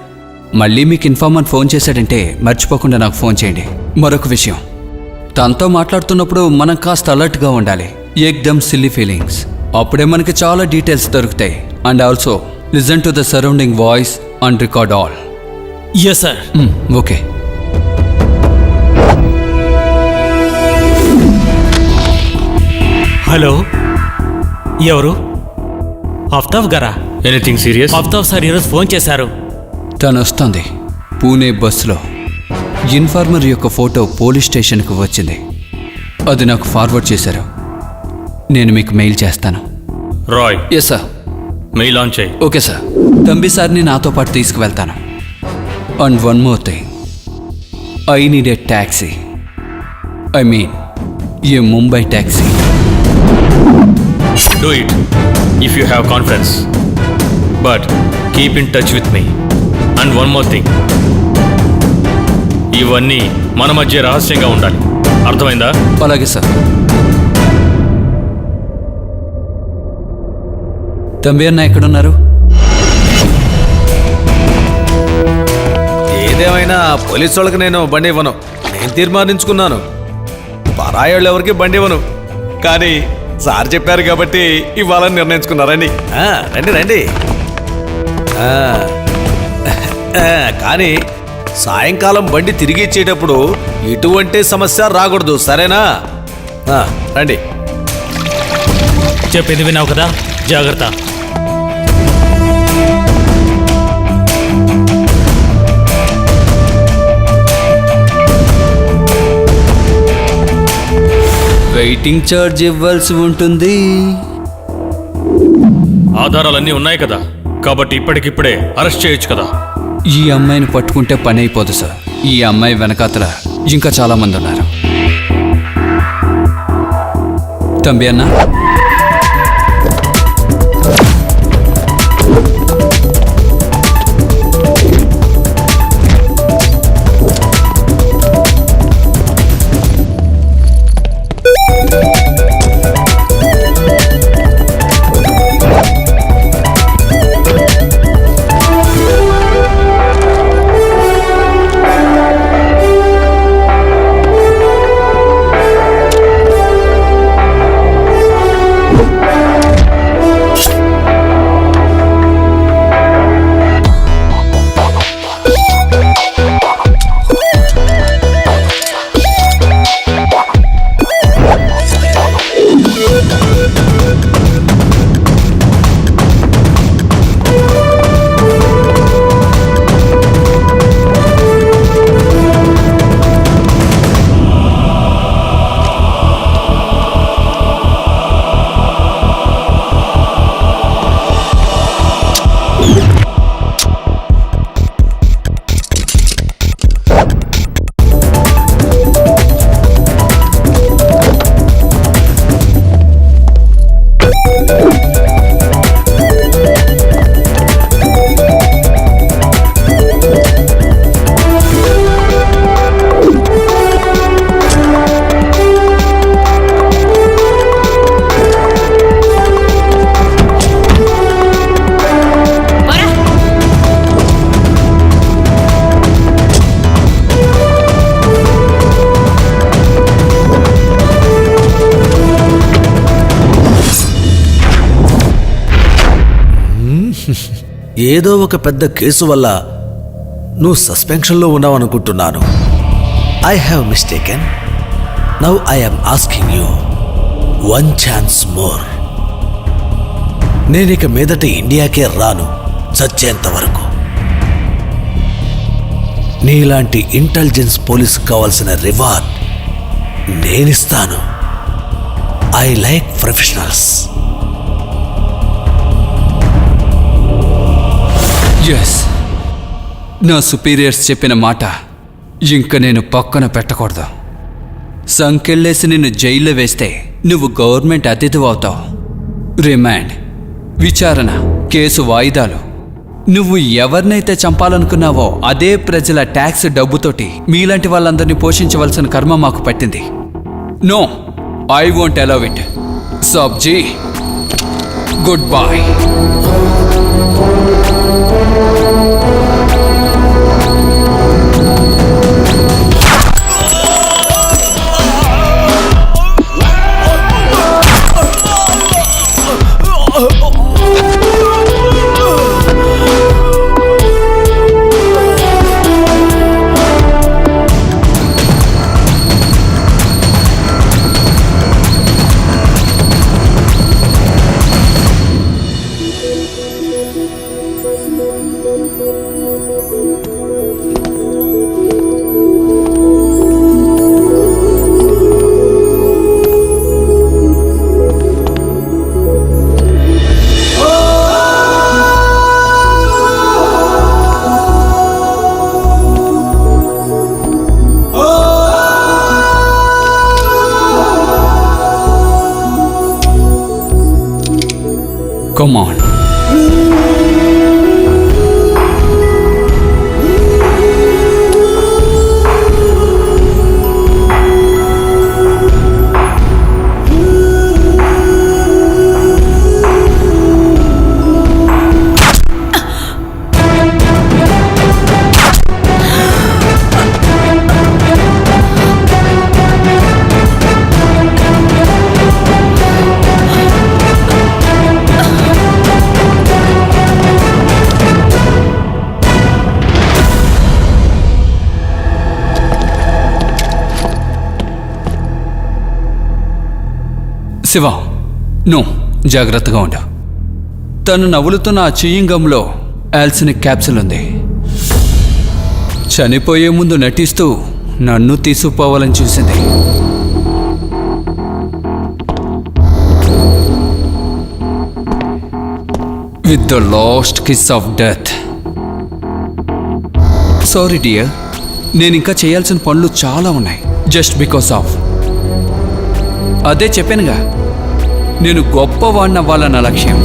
మళ్ళీ మీకు ఇన్ఫార్మర్ ఫోన్ చేశాడంటే మర్చిపోకుండా నాకు ఫోన్ చేయండి. మరొక విషయం, తనతో మాట్లాడుతున్నప్పుడు మనం కాస్త అలర్ట్గా ఉండాలి. ఏక్దమ్ సిల్లీ ఫీలింగ్స్, అప్పుడే మనకి చాలా డీటెయిల్స్ దొరుకుతాయి. And also listen to the surrounding voice and record all. Yes sir. Okay. Hello, ఎవరు? ఆఫ్తాబ్ గారా? Anything serious? ఆఫ్తాబ్ సార్ ఈరోజు ఫోన్ చేశారు. తను వస్తుంది. పూణే బస్సులో ఇన్ఫార్మర్ యొక్క ఫోటో పోలీస్ స్టేషన్కి వచ్చింది. అది నాకు ఫార్వర్డ్ చేశారు. నేను మీకు మెయిల్ చేస్తాను. Roy, yes sir. Mail on చేయి. Okay sir. తంబి సార్ని నాతో పాటు తీసుకువెళ్తాను. And one more thing, I need a taxi. I mean a Mumbai taxi. Do it if you have confidence, but keep in touch with me. And one more thing, ఇవన్నీ మన మధ్య రహస్యంగా ఉండాలి. అర్థమైందా? అలాగే సార్. తంబి అన్న ఎక్కడున్నారు? ఏదేమైనా పోలీసు వాళ్ళకి నేను బండి ఇవ్వను. నేను తీర్మానించుకున్నాను, పరాయోళ్ళు ఎవరికి బండి ఇవ్వను. కానీ సార్ చెప్పారు కాబట్టి ఇవ్వాలని నిర్ణయించుకున్నారండి. రండి రండి. కానీ సాయంకాలం బండి తిరిగి ఇచ్చేటప్పుడు ఎటువంటి సమస్య రాకూడదు, సరేనా? రండి. చెప్పింది విన్నావు కదా, జాగ్రత్త. వెయిటింగ్ ఛార్జ్ ఇవ్వాల్సి ఉంటుంది. ఆధారాలన్నీ ఉన్నాయి కదా, కాబట్టి ఇప్పటికిప్పుడే అరెస్ట్ చేయొచ్చు కదా. ఈ అమ్మాయిని పట్టుకుంటే పని అయిపోదు సార్. ఈ అమ్మాయి వెనకాతల ఇంకా చాలా మంది ఉన్నారు. తంబి అన్న, ఏదో ఒక పెద్ద కేసు వల్ల నువ్వు సస్పెన్షన్లో ఉన్నావనుకుంటున్నాను. I have mistaken. Now I am asking you one chance more. నేనిక మీదట ఇండియాకే రాను చచ్చేంత వరకు. నీలాంటి ఇంటెలిజెన్స్ పోలీస్ కావాల్సిన రివార్డ్ నేనిస్తాను. I like professionals. ఎస్, నా సుపీరియర్స్ చెప్పిన మాట ఇంక నేను పక్కన పెట్టకూడదు. సంకెళ్ళేసి నిన్ను జైల్లో వేస్తే నువ్వు గవర్నమెంట్ అతిథి అవుతావు. రిమాండ్, విచారణ, కేసు వాయిదాలు. నువ్వు ఎవరినైతే చంపాలనుకున్నావో అదే ప్రజల ట్యాక్స్ డబ్బుతోటి మీలాంటి వాళ్ళందరినీ పోషించవలసిన కర్మ మాకు పట్టింది. No, I won't allow it. సాబ్జీ, good boy. Come on. Shiva, no, జాగ్రత్తగా ఉండు. తను నవ్వులుతున్న ఆ చియింగంలో ఆల్సినిక్ క్యాప్సుల్ ఉంది. చనిపోయే ముందు నటిస్తూ నన్ను తీసుకుపోవాలని చూసింది. With the last kiss of death. Sorry dear, నేను ఇంకా చేయాల్సిన పనులు చాలా ఉన్నాయి. జస్ట్ బికాస్ ఆఫ్, అదే చెప్పానుగా, నేను గొప్పవాడినవ్వాలన్న లక్ష్యం.